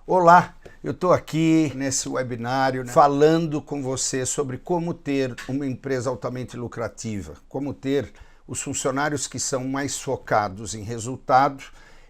Olá, eu estou aqui nesse webinário falando com você sobre como ter uma empresa altamente lucrativa, como ter os funcionários que são mais focados em resultado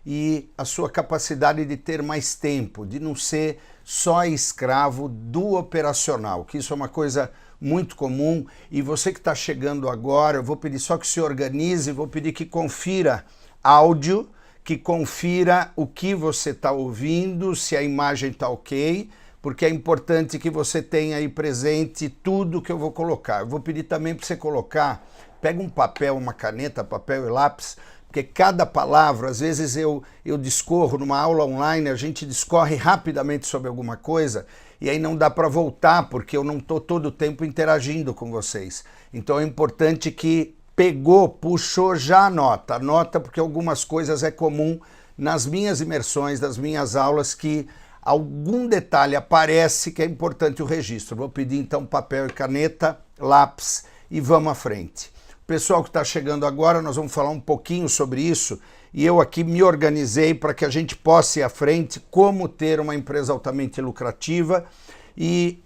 e a sua capacidade de ter mais tempo, de não ser só escravo do operacional, que isso é uma coisa muito comum. E você que está chegando agora, eu vou pedir só que se organize, vou pedir que confira áudio, que confira o que você está ouvindo, se a imagem está ok, porque é importante que você tenha aí presente tudo que eu vou colocar. Eu vou pedir também para você colocar, pega um papel, uma caneta, papel e lápis, porque cada palavra, às vezes eu discorro numa aula online, a gente discorre rapidamente sobre alguma coisa e aí não dá para voltar, porque eu não estou todo o tempo interagindo com vocês. Então é importante que pegou, puxou, já anota porque algumas coisas é comum nas minhas imersões, das minhas aulas, que algum detalhe aparece que é importante o registro. Vou pedir então papel e caneta, lápis e vamos à frente. Pessoal que está chegando agora, nós vamos falar um pouquinho sobre isso e eu aqui me organizei para que a gente possa ir à frente, como ter uma empresa altamente lucrativa. E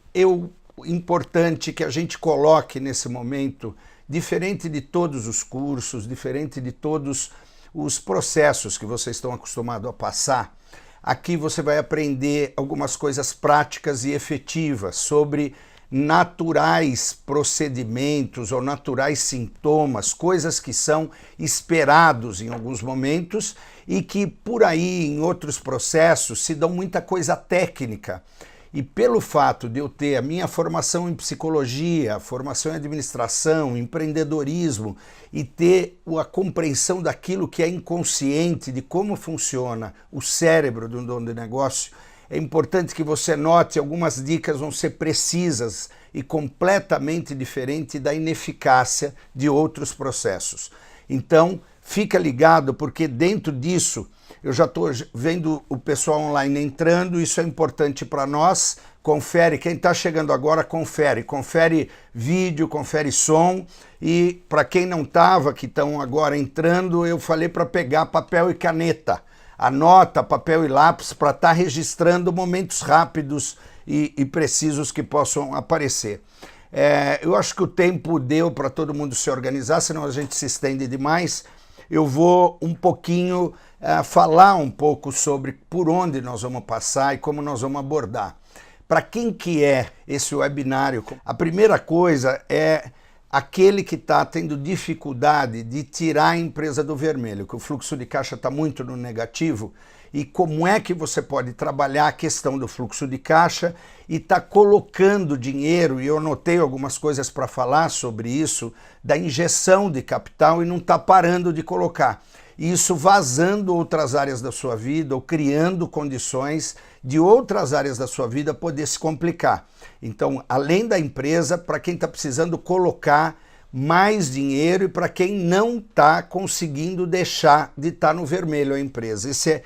importante que a gente coloque nesse momento, diferente de todos os cursos, diferente de todos os processos que vocês estão acostumados a passar, aqui você vai aprender algumas coisas práticas e efetivas sobre naturais procedimentos ou naturais sintomas, coisas que são esperados em alguns momentos e que por aí em outros processos se dão muita coisa técnica. E pelo fato de eu ter a minha formação em psicologia, formação em administração, empreendedorismo e ter a compreensão daquilo que é inconsciente, de como funciona o cérebro de um dono de negócio, é importante que você note, algumas dicas vão ser precisas e completamente diferentes da ineficácia de outros processos. Então, fica ligado, porque dentro disso, eu já estou vendo o pessoal online entrando, isso é importante para nós. Confere, quem está chegando agora, confere vídeo, confere som. E para quem não estava, que estão agora entrando, eu falei para pegar papel e caneta. Anota, papel e lápis, para estar registrando momentos rápidos e precisos que possam aparecer. Eu acho que o tempo deu para todo mundo se organizar, senão a gente se estende demais. Eu vou um pouquinho falar um pouco sobre por onde nós vamos passar e como nós vamos abordar. Para quem que é esse webinário? A primeira coisa é aquele que está tendo dificuldade de tirar a empresa do vermelho, que o fluxo de caixa está muito no negativo, e como é que você pode trabalhar a questão do fluxo de caixa e está colocando dinheiro, e eu anotei algumas coisas para falar sobre isso, da injeção de capital e não está parando de colocar. Isso vazando outras áreas da sua vida ou criando condições de outras áreas da sua vida poder se complicar. Então, além da empresa, para quem está precisando colocar mais dinheiro e para quem não está conseguindo deixar de estar no vermelho a empresa. Esse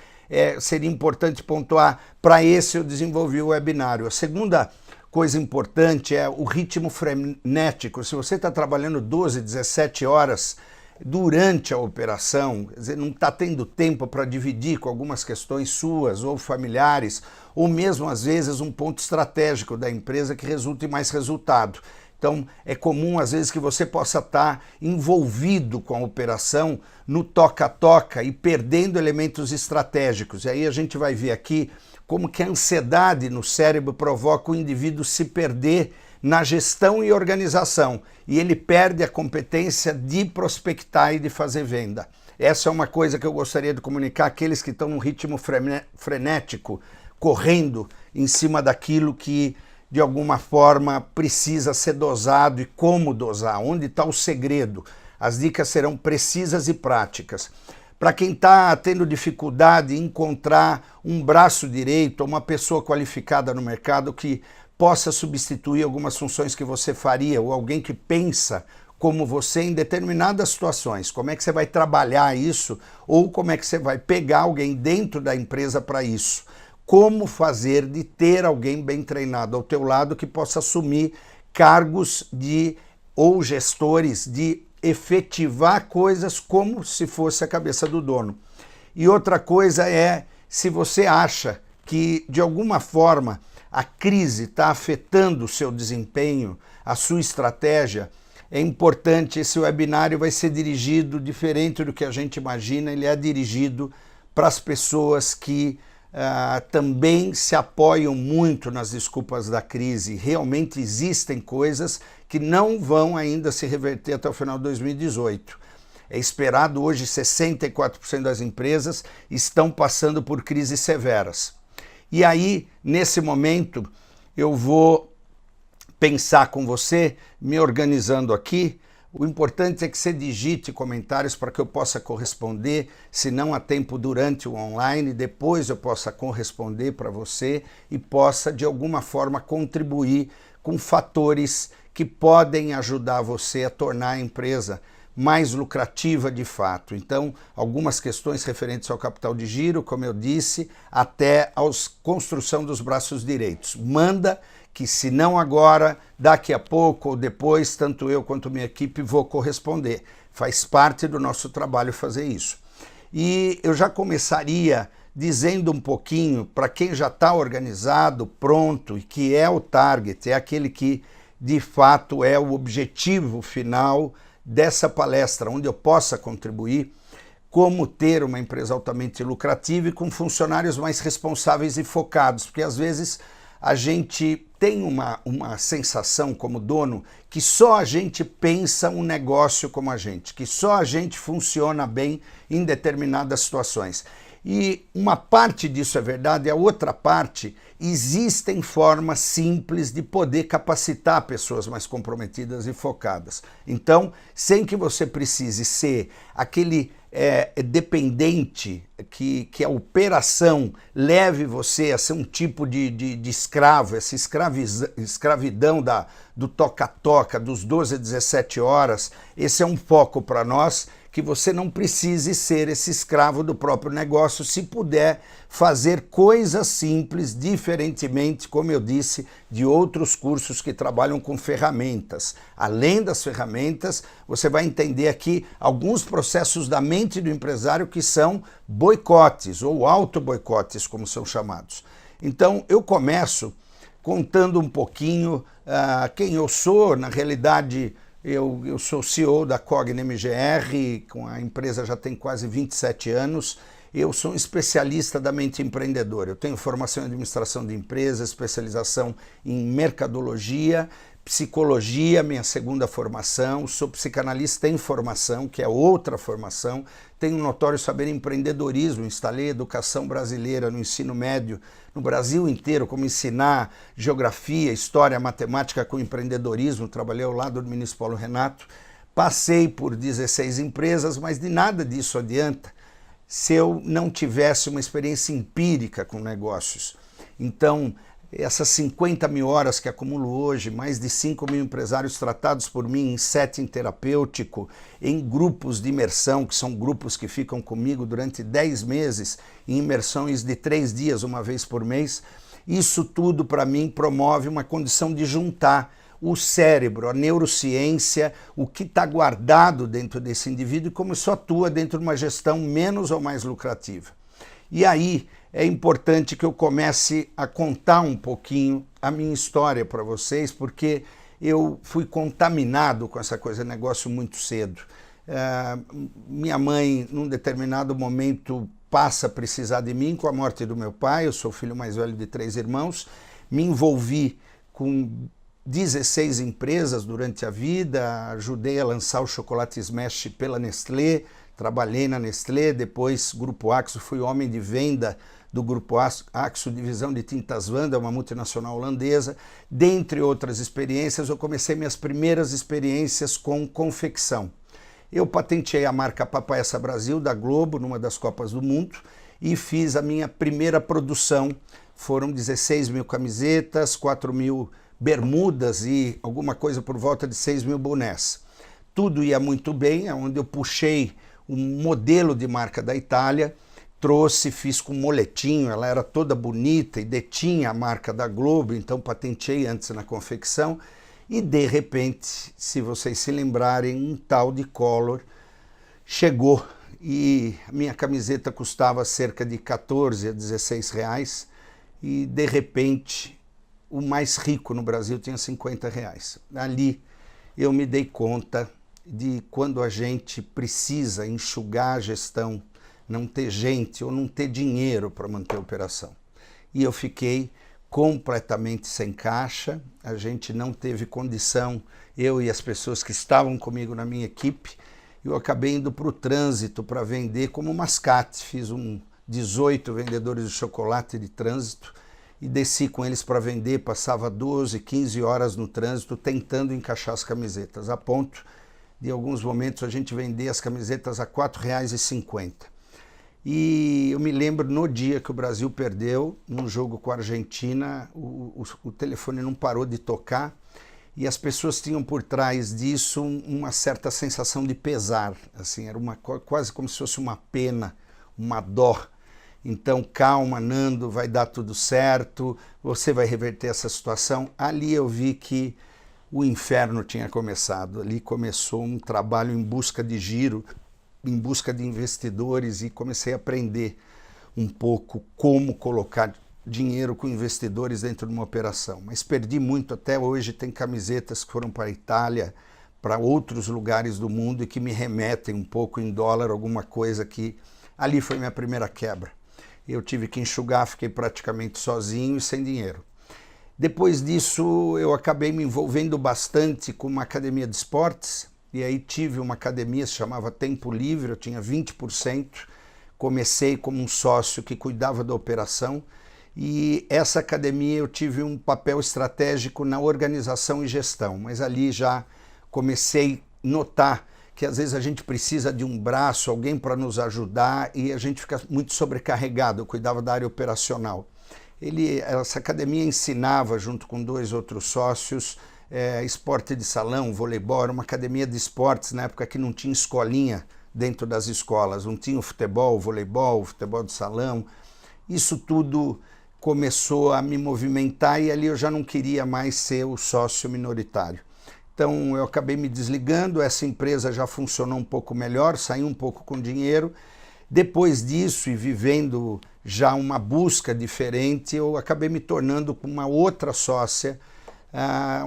seria importante pontuar. Para esse eu desenvolvi o webinário. A segunda coisa importante é o ritmo frenético. Se você está trabalhando 12, 17 horas durante a operação, quer dizer, não está tendo tempo para dividir com algumas questões suas ou familiares, ou mesmo às vezes um ponto estratégico da empresa que resulte em mais resultado. Então é comum às vezes que você possa estar envolvido com a operação no toca-toca e perdendo elementos estratégicos. E aí a gente vai ver aqui como que a ansiedade no cérebro provoca o indivíduo se perder na gestão e organização, e ele perde a competência de prospectar e de fazer venda. Essa é uma coisa que eu gostaria de comunicar àqueles que estão num ritmo frenético, correndo em cima daquilo que de alguma forma precisa ser dosado e como dosar, onde está o segredo. As dicas serão precisas e práticas. Para quem está tendo dificuldade em encontrar um braço direito, uma pessoa qualificada no mercado que possa substituir algumas funções que você faria, ou alguém que pensa como você em determinadas situações, como é que você vai trabalhar isso, ou como é que você vai pegar alguém dentro da empresa para isso. Como fazer de ter alguém bem treinado ao teu lado que possa assumir cargos ou gestores de efetivar coisas como se fosse a cabeça do dono. E outra coisa é, se você acha que, de alguma forma, a crise está afetando o seu desempenho, a sua estratégia, é importante. Esse webinário vai ser dirigido, diferente do que a gente imagina, ele é dirigido para as pessoas que também se apoiam muito nas desculpas da crise. Realmente existem coisas que não vão ainda se reverter até o final de 2018. É esperado hoje 64% das empresas estão passando por crises severas. E aí, nesse momento, eu vou pensar com você, me organizando aqui. O importante é que você digite comentários para que eu possa corresponder, se não há tempo durante o online, depois eu possa corresponder para você e possa, de alguma forma, contribuir com fatores que podem ajudar você a tornar a empresa mais lucrativa de fato. Então, algumas questões referentes ao capital de giro, como eu disse, até a construção dos braços direitos. Manda que, se não agora, daqui a pouco ou depois, tanto eu quanto minha equipe vou corresponder. Faz parte do nosso trabalho fazer isso. E eu já começaria dizendo um pouquinho para quem já está organizado, pronto, e que é o target, é aquele que de fato é o objetivo final dessa palestra, onde eu possa contribuir, como ter uma empresa altamente lucrativa e com funcionários mais responsáveis e focados, porque às vezes a gente tem uma sensação como dono que só a gente pensa um negócio como a gente, que só a gente funciona bem em determinadas situações. E uma parte disso é verdade, a outra parte, existem formas simples de poder capacitar pessoas mais comprometidas e focadas. Então, sem que você precise ser aquele dependente, que a operação leve você a ser um tipo de escravo, essa escravidão do toca-toca, dos 12 a 17 horas, esse é um foco para nós, que você não precise ser esse escravo do próprio negócio, se puder fazer coisas simples, diferentemente, como eu disse, de outros cursos que trabalham com ferramentas. Além das ferramentas, você vai entender aqui alguns processos da mente do empresário que são boicotes, ou auto-boicotes, como são chamados. Então, eu começo contando um pouquinho quem eu sou. Na realidade, eu sou CEO da Cogna MGR, com a empresa já tem quase 27 anos. Eu sou um especialista da mente empreendedora. Eu tenho formação em administração de empresas, especialização em mercadologia, psicologia, minha segunda formação. Sou psicanalista em formação, que é outra formação. Tenho um notório saber em empreendedorismo, instalei educação brasileira no ensino médio, no Brasil inteiro, como ensinar geografia, história, matemática com empreendedorismo. Trabalhei ao lado do ministro Paulo Renato. Passei por 16 empresas, mas de nada disso adianta se eu não tivesse uma experiência empírica com negócios. Então, essas 50 mil horas que acumulo hoje, mais de 5 mil empresários tratados por mim em setting terapêutico, em grupos de imersão, que são grupos que ficam comigo durante 10 meses, em imersões de 3 dias, uma vez por mês, isso tudo para mim promove uma condição de juntar o cérebro, a neurociência, o que está guardado dentro desse indivíduo e como isso atua dentro de uma gestão menos ou mais lucrativa. E aí é importante que eu comece a contar um pouquinho a minha história para vocês, porque eu fui contaminado com essa coisa de negócio muito cedo. Minha mãe, num determinado momento, passa a precisar de mim com a morte do meu pai. Eu sou o filho mais velho de 3 irmãos. Me envolvi com 16 empresas durante a vida, ajudei a lançar o chocolate Smash pela Nestlé, trabalhei na Nestlé, depois Grupo Axo, fui homem de venda do Grupo Axo, divisão de tintas Wanda, uma multinacional holandesa. Dentre outras experiências, eu comecei minhas primeiras experiências com confecção. Eu patenteei a marca Papaiessa Brasil, da Globo, numa das Copas do Mundo, e fiz a minha primeira produção. Foram 16 mil camisetas, 4 mil bermudas e alguma coisa por volta de 6 mil bonés. Tudo ia muito bem, onde eu puxei um modelo de marca da Itália, trouxe, fiz com moletinho, ela era toda bonita e detinha a marca da Globo, então patenteei antes na confecção. E de repente, se vocês se lembrarem, um tal de Collor chegou e a minha camiseta custava cerca de 14 a 16 reais. e de repente o mais rico no Brasil tinha R$50. Ali eu me dei conta de quando a gente precisa enxugar a gestão, não ter gente ou não ter dinheiro para manter a operação. E eu fiquei completamente sem caixa, a gente não teve condição, eu e as pessoas que estavam comigo na minha equipe. Eu acabei indo para o trânsito para vender como mascate, fiz 18 vendedores de chocolate de trânsito e desci com eles para vender, passava 12, 15 horas no trânsito tentando encaixar as camisetas, a ponto de alguns momentos a gente vender as camisetas a R$4,50. E eu me lembro no dia que o Brasil perdeu, num jogo com a Argentina, o telefone não parou de tocar e as pessoas tinham por trás disso uma certa sensação de pesar, assim, era quase como se fosse uma pena, uma dó. Então, calma, Nando, vai dar tudo certo, você vai reverter essa situação. Ali eu vi que o inferno tinha começado, ali começou um trabalho em busca de giro, em busca de investidores, e comecei a aprender um pouco como colocar dinheiro com investidores dentro de uma operação. Mas perdi muito, até hoje tem camisetas que foram para a Itália, para outros lugares do mundo e que me remetem um pouco em dólar, alguma coisa que... Ali foi minha primeira quebra. Eu tive que enxugar, fiquei praticamente sozinho e sem dinheiro. Depois disso, eu acabei me envolvendo bastante com uma academia de esportes, e aí tive uma academia, se chamava Tempo Livre, eu tinha 20%, comecei como um sócio que cuidava da operação, e essa academia eu tive um papel estratégico na organização e gestão, mas ali já comecei a notar que às vezes a gente precisa de um braço, alguém para nos ajudar, e a gente fica muito sobrecarregado. Eu cuidava da área operacional. Essa academia ensinava, junto com 2 outros sócios, esporte de salão, voleibol, era uma academia de esportes na época que não tinha escolinha dentro das escolas, não tinha o futebol, o voleibol, o futebol de salão. Isso tudo começou a me movimentar e ali eu já não queria mais ser o sócio minoritário. Então eu acabei me desligando, essa empresa já funcionou um pouco melhor, saí um pouco com dinheiro. Depois disso, e vivendo já uma busca diferente, eu acabei me tornando com uma outra sócia,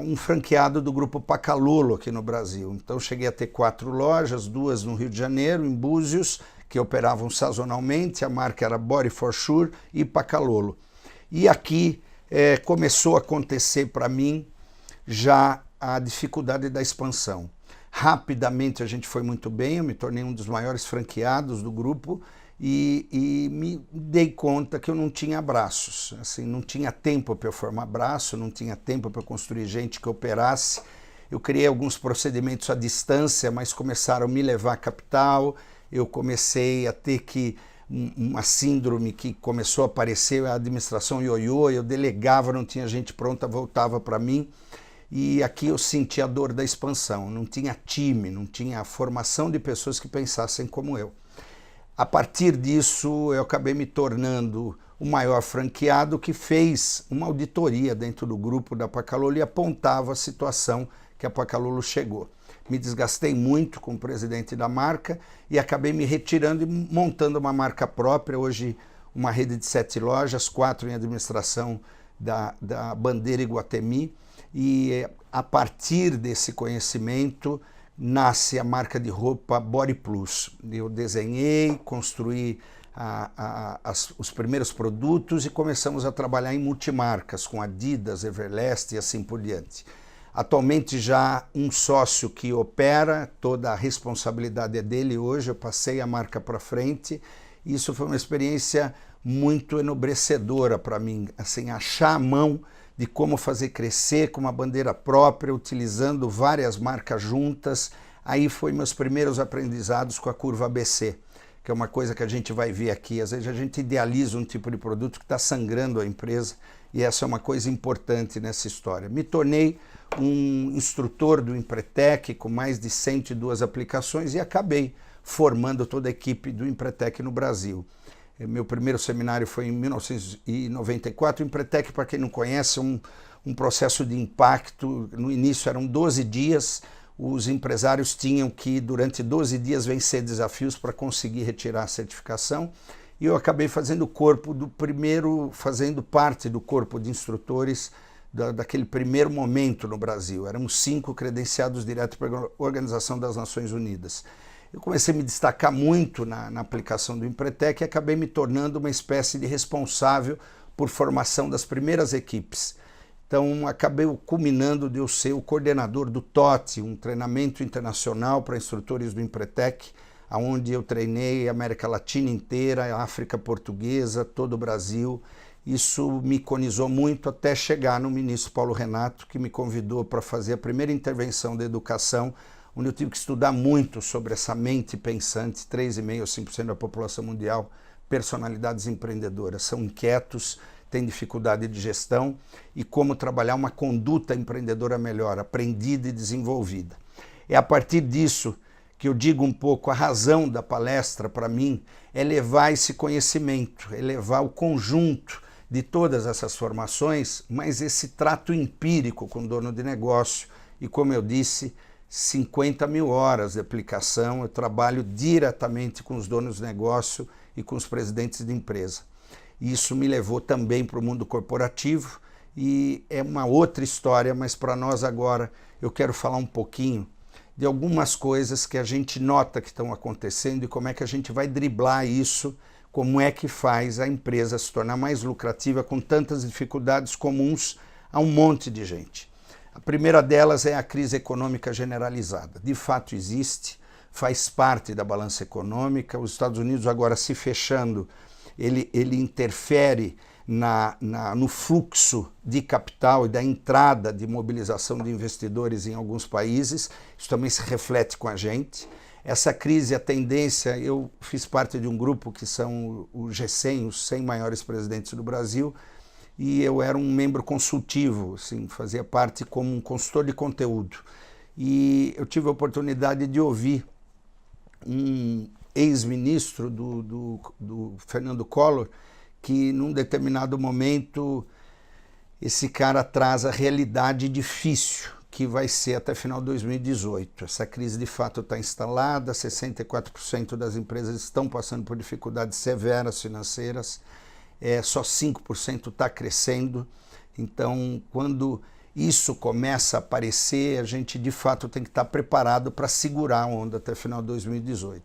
um franqueado do grupo Pacalolo aqui no Brasil. Então cheguei a ter 4 lojas, 2 no Rio de Janeiro, em Búzios, que operavam sazonalmente, a marca era Body for Sure e Pacalolo. E aqui começou a acontecer para mim já a dificuldade da expansão. Rapidamente a gente foi muito bem, eu me tornei um dos maiores franqueados do grupo e me dei conta que eu não tinha braços, assim, não tinha tempo para eu formar braço, não tinha tempo para construir gente que operasse. Eu criei alguns procedimentos à distância, mas começaram a me levar capital, eu comecei a ter uma síndrome que começou a aparecer, a administração ioiô, eu delegava, não tinha gente pronta, voltava para mim. E aqui eu senti a dor da expansão, não tinha time, não tinha a formação de pessoas que pensassem como eu. A partir disso, eu acabei me tornando o maior franqueado, que fez uma auditoria dentro do grupo da Pacalolo e apontava a situação que a Pacalolo chegou. Me desgastei muito com o presidente da marca e acabei me retirando e montando uma marca própria, hoje uma rede de 7 lojas, 4 em administração da Bandeira Iguatemi. E a partir desse conhecimento nasce a marca de roupa Body Plus. Eu desenhei, construí os primeiros produtos e começamos a trabalhar em multimarcas, com Adidas, Everlast e assim por diante. Atualmente já um sócio que opera, toda a responsabilidade é dele hoje, eu passei a marca para frente. Isso foi uma experiência muito enobrecedora para mim, assim, achar a mão de como fazer crescer com uma bandeira própria, utilizando várias marcas juntas. Aí foi meus primeiros aprendizados com a curva ABC, que é uma coisa que a gente vai ver aqui. Às vezes a gente idealiza um tipo de produto que está sangrando a empresa, e essa é uma coisa importante nessa história. Me tornei um instrutor do Empretec, com mais de 102 aplicações, e acabei formando toda a equipe do Empretec no Brasil. Meu primeiro seminário foi em 1994. O Empretec, para quem não conhece, é um processo de impacto. No início eram 12 dias, os empresários tinham que, durante 12 dias, vencer desafios para conseguir retirar a certificação. e eu acabei fazendo parte do corpo de instrutores daquele primeiro momento no Brasil. Éramos 5 credenciados direto para a Organização das Nações Unidas. Eu comecei a me destacar muito na aplicação do Empretec e acabei me tornando uma espécie de responsável por formação das primeiras equipes. Então, acabei culminando de eu ser o coordenador do TOT, um treinamento internacional para instrutores do Empretec, onde eu treinei a América Latina inteira, a África Portuguesa, todo o Brasil. Isso me iconizou muito até chegar no ministro Paulo Renato, que me convidou para fazer a primeira intervenção da educação, onde eu tive que estudar muito sobre essa mente pensante. 3,5% a 5% da população mundial, personalidades empreendedoras, são inquietos, têm dificuldade de gestão e como trabalhar uma conduta empreendedora melhor, aprendida e desenvolvida. É a partir disso que eu digo um pouco, a razão da palestra para mim é levar esse conhecimento, é levar o conjunto de todas essas formações, mas esse trato empírico com o dono de negócio e, como eu disse, 50 mil horas de aplicação. Eu trabalho diretamente com os donos de negócio e com os presidentes de empresa. Isso me levou também para o mundo corporativo e é uma outra história, mas para nós agora eu quero falar um pouquinho de algumas coisas que a gente nota que estão acontecendo e como é que a gente vai driblar isso, como é que faz a empresa se tornar mais lucrativa com tantas dificuldades comuns a um monte de gente. A primeira delas é a crise econômica generalizada. De fato existe, faz parte da balança econômica. Os Estados Unidos agora se fechando, ele interfere no fluxo de capital e da entrada de mobilização de investidores em alguns países. Isso também se reflete com a gente. Essa crise, a tendência, eu fiz parte de um grupo que são o G100, os 100 maiores presidentes do Brasil, e eu era um membro consultivo, assim, fazia parte como um consultor de conteúdo. E eu tive a oportunidade de ouvir um ex-ministro do Fernando Collor, que num determinado momento esse cara traz a realidade difícil que vai ser até final de 2018. Essa crise de fato está instalada, 64% das empresas estão passando por dificuldades severas financeiras, só 5% está crescendo. Então, quando isso começa a aparecer, a gente de fato tem que estar preparado para segurar a onda até final de 2018.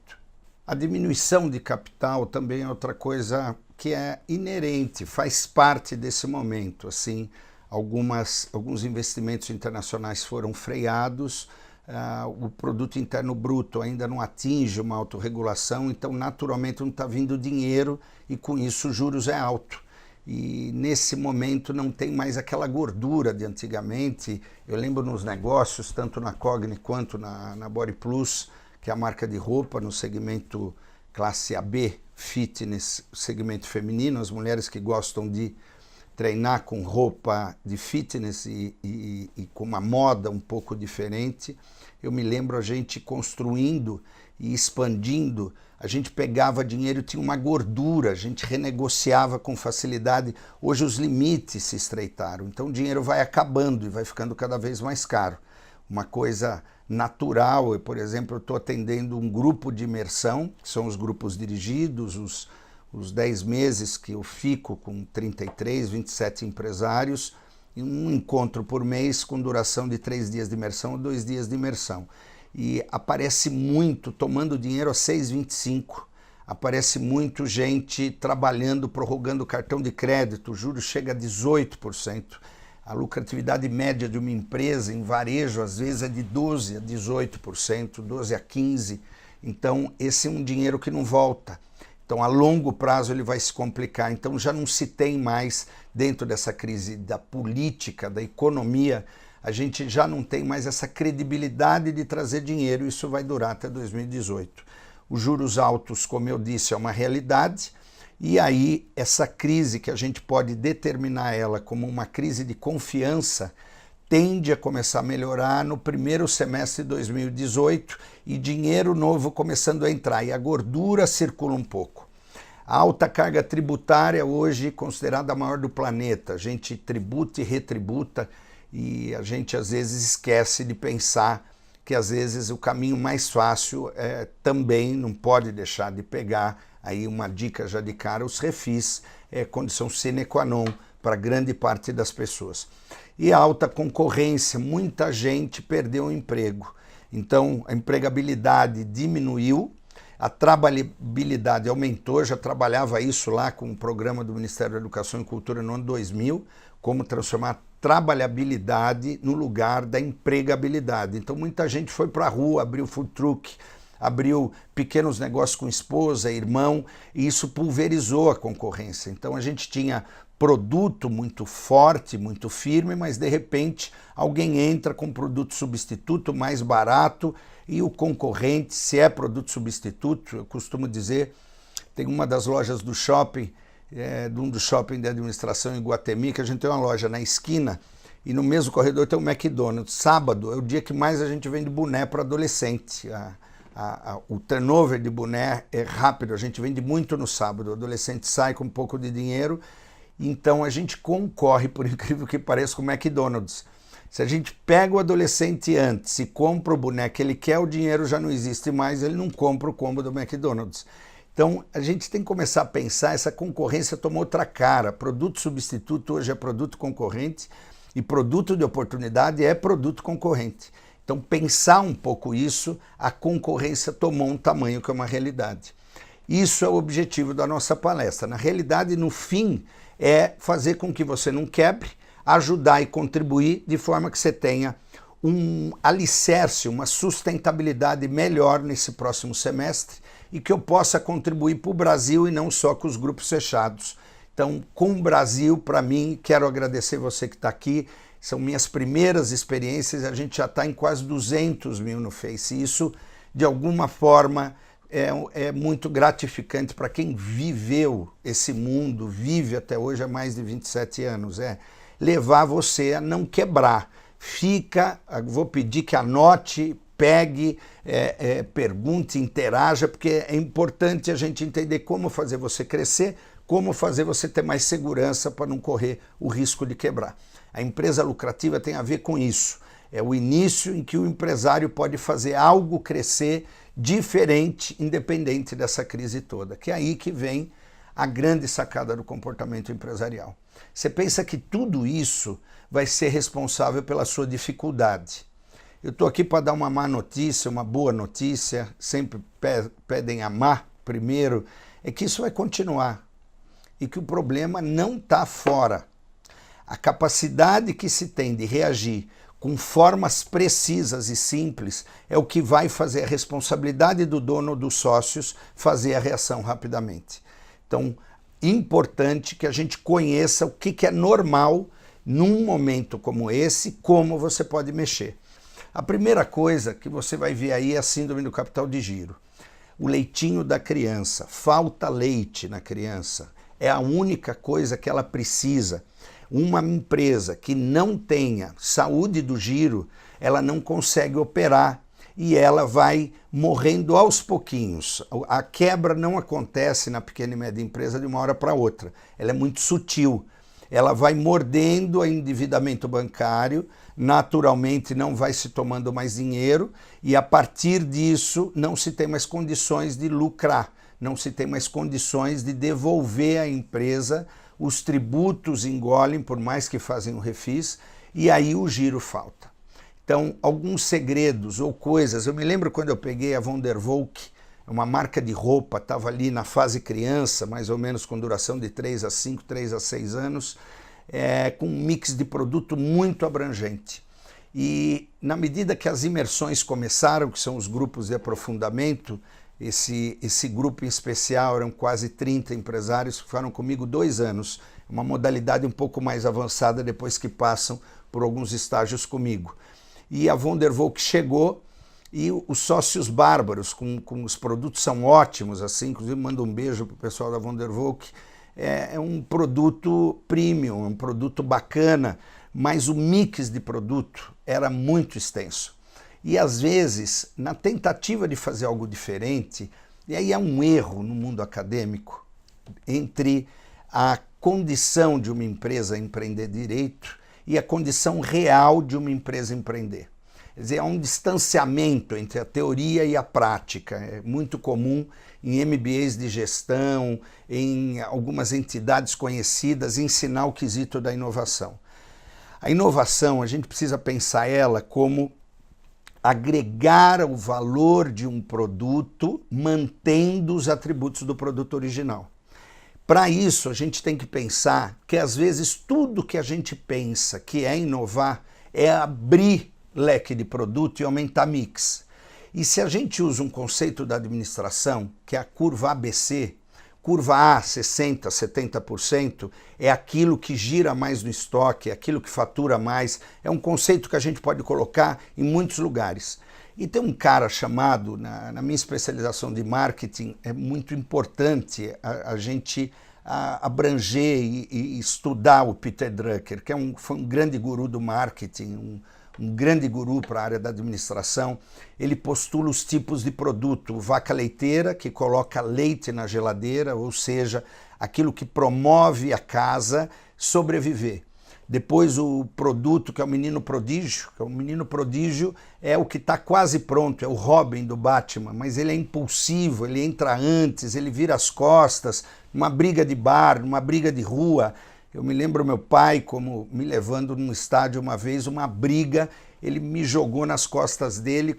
A diminuição de capital também é outra coisa que é inerente, faz parte desse momento. Assim, alguns investimentos internacionais foram freados, o produto interno bruto ainda não atinge uma autorregulação, então naturalmente não está vindo dinheiro e com isso os juros é alto. E nesse momento não tem mais aquela gordura de antigamente. Eu lembro nos negócios, tanto na Cogni quanto na Body Plus, que é a marca de roupa no segmento classe AB, fitness, segmento feminino, as mulheres que gostam de treinar com roupa de fitness e com uma moda um pouco diferente. Eu me lembro a gente construindo e expandindo, a gente pegava dinheiro e tinha uma gordura, a gente renegociava com facilidade. Hoje os limites se estreitaram, então o dinheiro vai acabando e vai ficando cada vez mais caro. Uma coisa natural, eu, por exemplo, estou atendendo um grupo de imersão, que são os grupos dirigidos, os 10 meses que eu fico com 33, 27 empresários, e um encontro por mês com duração de 3 dias de imersão ou 2 dias de imersão. E aparece muito, tomando dinheiro a 6,25, aparece muito gente trabalhando, prorrogando cartão de crédito, o juros chega a 18%. A lucratividade média de uma empresa em varejo, às vezes, é de 12% a 18%, 12% a 15%. Então, esse é um dinheiro que não volta. Então, a longo prazo, ele vai se complicar. Então, já não se tem mais, dentro dessa crise da política, da economia, a gente já não tem mais essa credibilidade de trazer dinheiro. Isso vai durar até 2018. Os juros altos, como eu disse, é uma realidade. E aí, essa crise, que a gente pode determinar ela como uma crise de confiança, tende a começar a melhorar no primeiro semestre de 2018 e dinheiro novo começando a entrar, e a gordura circula um pouco. A alta carga tributária hoje considerada a maior do planeta, a gente tributa e retributa e a gente às vezes esquece de pensar que às vezes o caminho mais fácil também não pode deixar de pegar Aí uma dica já de cara, os refis é condição sine qua non para grande parte das pessoas. E a alta concorrência, muita gente perdeu o emprego. Então a empregabilidade diminuiu, a trabalhabilidade aumentou, já trabalhava isso lá com o programa do Ministério da Educação e Cultura no ano 2000, como transformar a trabalhabilidade no lugar da empregabilidade. Então muita gente foi para a rua, abriu food truck, abriu pequenos negócios com esposa, irmão, e isso pulverizou a concorrência. Então a gente tinha produto muito forte, muito firme, mas de repente alguém entra com produto substituto mais barato e o concorrente, se é produto substituto, eu costumo dizer, tem uma das lojas do shopping, de um dos shopping de administração em Iguatemi, que a gente tem uma loja na esquina e no mesmo corredor tem o McDonald's. Sábado é o dia que mais a gente vende boné para adolescente. O turnover de boné é rápido, a gente vende muito no sábado, o adolescente sai com um pouco de dinheiro, então a gente concorre, por incrível que pareça, com o McDonald's. Se a gente pega o adolescente antes e compra o boné que ele quer, o dinheiro já não existe mais, ele não compra o combo do McDonald's. Então a gente tem que começar a pensar, essa concorrência tomou outra cara, produto substituto hoje é produto concorrente e produto de oportunidade é produto concorrente. Então pensar um pouco isso, a concorrência tomou um tamanho que é uma realidade. Isso é o objetivo da nossa palestra. Na realidade, no fim, é fazer com que você não quebre, ajudar e contribuir de forma que você tenha um alicerce, uma sustentabilidade melhor nesse próximo semestre e que eu possa contribuir para o Brasil e não só com os grupos fechados. Então, com o Brasil, para mim, quero agradecer você que está aqui. São minhas primeiras experiências, a gente já está em quase 200 mil no Face. E isso, de alguma forma, é muito gratificante para quem viveu esse mundo, vive até hoje há mais de 27 anos. É levar você a não quebrar. Vou pedir que anote, pegue, pergunte, interaja, porque é importante a gente entender como fazer você crescer, como fazer você ter mais segurança para não correr o risco de quebrar. A empresa lucrativa tem a ver com isso. É o início em que o empresário pode fazer algo crescer diferente, independente dessa crise toda, que é aí que vem a grande sacada do comportamento empresarial. Você pensa que tudo isso vai ser responsável pela sua dificuldade. Eu estou aqui para dar uma má notícia, uma boa notícia, sempre pedem a má primeiro, é que isso vai continuar e que o problema não está fora. A capacidade que se tem de reagir com formas precisas e simples é o que vai fazer a responsabilidade do dono ou dos sócios fazer a reação rapidamente. Então, importante que a gente conheça o que é normal num momento como esse, como você pode mexer. A primeira coisa que você vai ver aí é a síndrome do capital de giro. O leitinho da criança, falta leite na criança, é a única coisa que ela precisa. Uma empresa que não tenha saúde do giro, ela não consegue operar e ela vai morrendo aos pouquinhos. A quebra não acontece na pequena e média empresa de uma hora para outra. Ela é muito sutil. Ela vai mordendo o endividamento bancário, naturalmente não vai se tomando mais dinheiro e a partir disso não se tem mais condições de lucrar, não se tem mais condições de devolver à empresa. Os tributos engolem, por mais que fazem o refis, e aí o giro falta. Então, alguns segredos ou coisas, eu me lembro quando eu peguei a Von der Volk, uma marca de roupa, estava ali na fase criança, mais ou menos com duração de 3 a 5, 3 a 6 anos, com um mix de produto muito abrangente. E na medida que as imersões começaram, que são os grupos de aprofundamento, esse grupo em especial, eram quase 30 empresários que ficaram comigo 2 anos, uma modalidade um pouco mais avançada depois que passam por alguns estágios comigo. E a Von der Volk chegou e os sócios bárbaros, com os produtos são ótimos, assim, inclusive mando um beijo para o pessoal da Von der Volk, é um produto premium, um produto bacana, mas o mix de produto era muito extenso. E às vezes, na tentativa de fazer algo diferente, e aí é um erro no mundo acadêmico, entre a condição de uma empresa empreender direito e a condição real de uma empresa empreender. Quer dizer, há um distanciamento entre a teoria e a prática. É muito comum em MBAs de gestão, em algumas entidades conhecidas, ensinar o quesito da inovação. A inovação, a gente precisa pensar ela como agregar o valor de um produto mantendo os atributos do produto original. Para isso, a gente tem que pensar que, às vezes, tudo que a gente pensa que é inovar é abrir leque de produto e aumentar mix. E se a gente usa um conceito da administração, que é a curva ABC, curva A, 60%, 70%, é aquilo que gira mais no estoque, é aquilo que fatura mais. É um conceito que a gente pode colocar em muitos lugares. E tem um cara chamado, na minha especialização de marketing, é muito importante a gente abranger e estudar o Peter Drucker, que foi um grande guru do marketing, um grande guru para a área da administração. Ele postula os tipos de produto: vaca leiteira, que coloca leite na geladeira, ou seja, aquilo que promove a casa sobreviver. Depois o produto que é o menino prodígio, o menino prodígio é o que está quase pronto, é o Robin do Batman, mas ele é impulsivo, ele entra antes, ele vira as costas, numa briga de bar, numa briga de rua. Eu me lembro meu pai como me levando num estádio uma vez, uma briga, ele me jogou nas costas dele,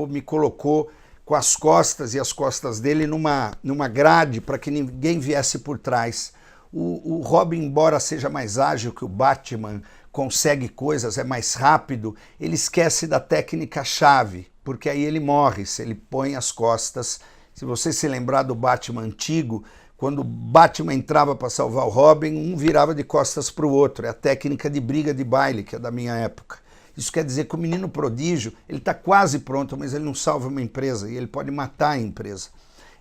me colocou com as costas e as costas dele numa grade para que ninguém viesse por trás. O Robin, embora seja mais ágil que o Batman, consegue coisas, é mais rápido, ele esquece da técnica-chave, porque aí ele morre se ele põe as costas. Se você se lembrar do Batman antigo, quando o Batman entrava para salvar o Robin, um virava de costas para o outro. É a técnica de briga de baile, que é da minha época. Isso quer dizer que o menino prodígio, ele está quase pronto, mas ele não salva uma empresa e ele pode matar a empresa.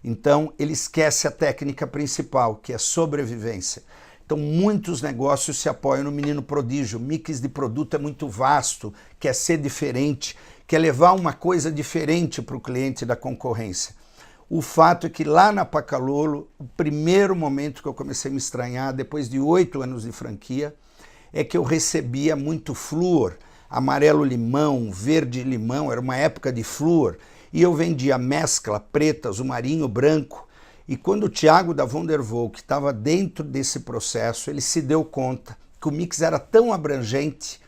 Então, ele esquece a técnica principal, que é sobrevivência. Então, muitos negócios se apoiam no menino prodígio. O mix de produto é muito vasto, quer ser diferente, quer levar uma coisa diferente para o cliente da concorrência. O fato é que lá na Pacalolo, o primeiro momento que eu comecei a me estranhar, depois de 8 anos de franquia, é que eu recebia muito flúor, amarelo-limão, verde-limão, era uma época de flúor, e eu vendia mescla, preta, azul marinho, branco. E quando o Thiago da Vondervoel, que estava dentro desse processo, ele se deu conta que o mix era tão abrangente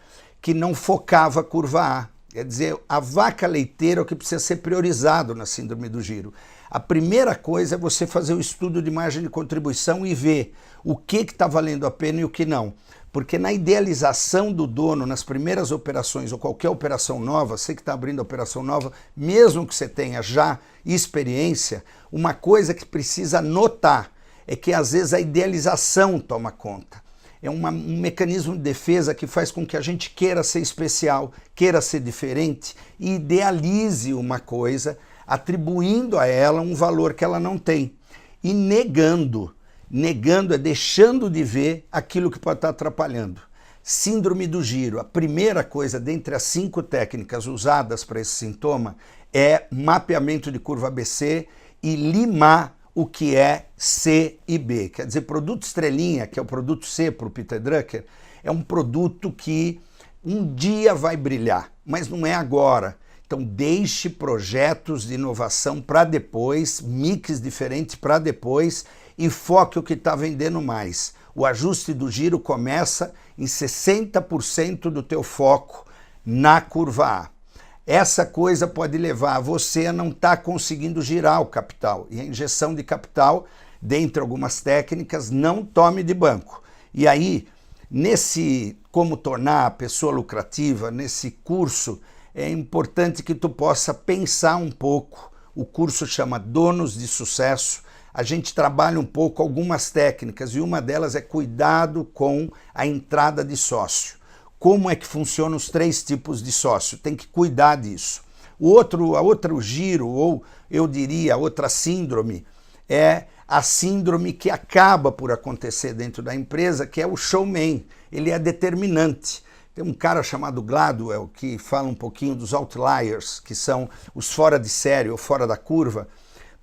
que não focava a curva A. Quer dizer, a vaca leiteira é o que precisa ser priorizado na síndrome do giro. A primeira coisa é você fazer o estudo de margem de contribuição e ver o que está valendo a pena e o que não. Porque na idealização do dono, nas primeiras operações ou qualquer operação nova, você que está abrindo a operação nova, mesmo que você tenha já experiência, uma coisa que precisa notar é que às vezes a idealização toma conta. É um mecanismo de defesa que faz com que a gente queira ser especial, queira ser diferente e idealize uma coisa, atribuindo a ela um valor que ela não tem e negando é deixando de ver aquilo que pode estar atrapalhando. Síndrome do giro, a primeira coisa dentre as 5 técnicas usadas para esse sintoma é mapeamento de curva ABC e limar o que é C e B. Quer dizer, produto estrelinha, que é o produto C para o Peter Drucker, é um produto que um dia vai brilhar, mas não é agora. Então deixe projetos de inovação para depois, mix diferentes para depois e foque o que está vendendo mais. O ajuste do giro começa em 60% do teu foco na curva A. Essa coisa pode levar você a não estar conseguindo girar o capital. E a injeção de capital, dentre algumas técnicas, não tome de banco. E aí, nesse como tornar a pessoa lucrativa, nesse curso, é importante que tu possa pensar um pouco. O curso chama Donos de Sucesso. A gente trabalha um pouco algumas técnicas e uma delas é cuidado com a entrada de sócio. Como é que funcionam os 3 tipos de sócio? Tem que cuidar disso. A outro giro, ou eu diria a outra síndrome, é a síndrome que acaba por acontecer dentro da empresa, que é o showman. Ele é determinante. Tem um cara chamado Gladwell que fala um pouquinho dos outliers, que são os fora de série ou fora da curva.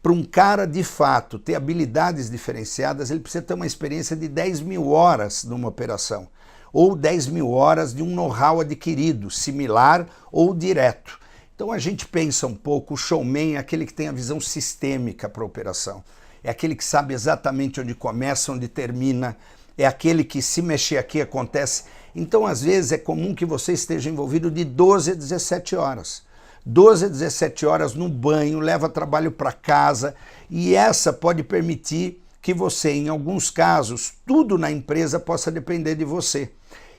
Para um cara, de fato, ter habilidades diferenciadas, ele precisa ter uma experiência de 10.000 horas numa operação. ou 10 mil horas de um know-how adquirido, similar ou direto. Então a gente pensa um pouco, o showman é aquele que tem a visão sistêmica para a operação. É aquele que sabe exatamente onde começa, onde termina, é aquele que se mexer aqui acontece. Então às vezes é comum que você esteja envolvido de 12 a 17 horas. 12 a 17 horas no banho, leva trabalho para casa e essa pode permitir que você, em alguns casos, tudo na empresa possa depender de você.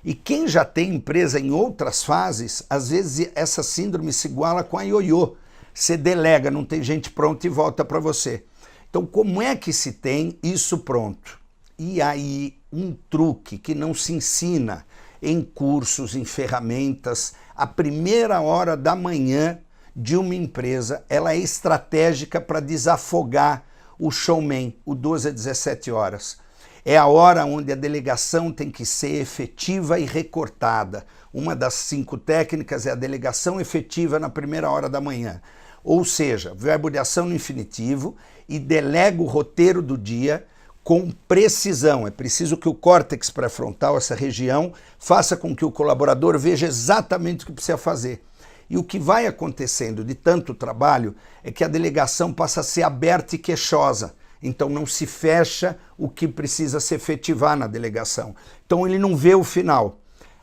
E quem já tem empresa em outras fases, às vezes essa síndrome se iguala com a ioiô. Você delega, não tem gente pronta e volta para você. Então, como é que se tem isso pronto? E aí, um truque que não se ensina em cursos, em ferramentas, a primeira hora da manhã de uma empresa, ela é estratégica para desafogar o showman, o 12 a 17 horas. É a hora onde a delegação tem que ser efetiva e recortada. Uma das 5 técnicas é a delegação efetiva na primeira hora da manhã. Ou seja, verbo de ação no infinitivo e delega o roteiro do dia com precisão. É preciso que o córtex pré-frontal, essa região, faça com que o colaborador veja exatamente o que precisa fazer. E o que vai acontecendo de tanto trabalho é que a delegação passa a ser aberta e queixosa. Então não se fecha o que precisa se efetivar na delegação. Então ele não vê o final.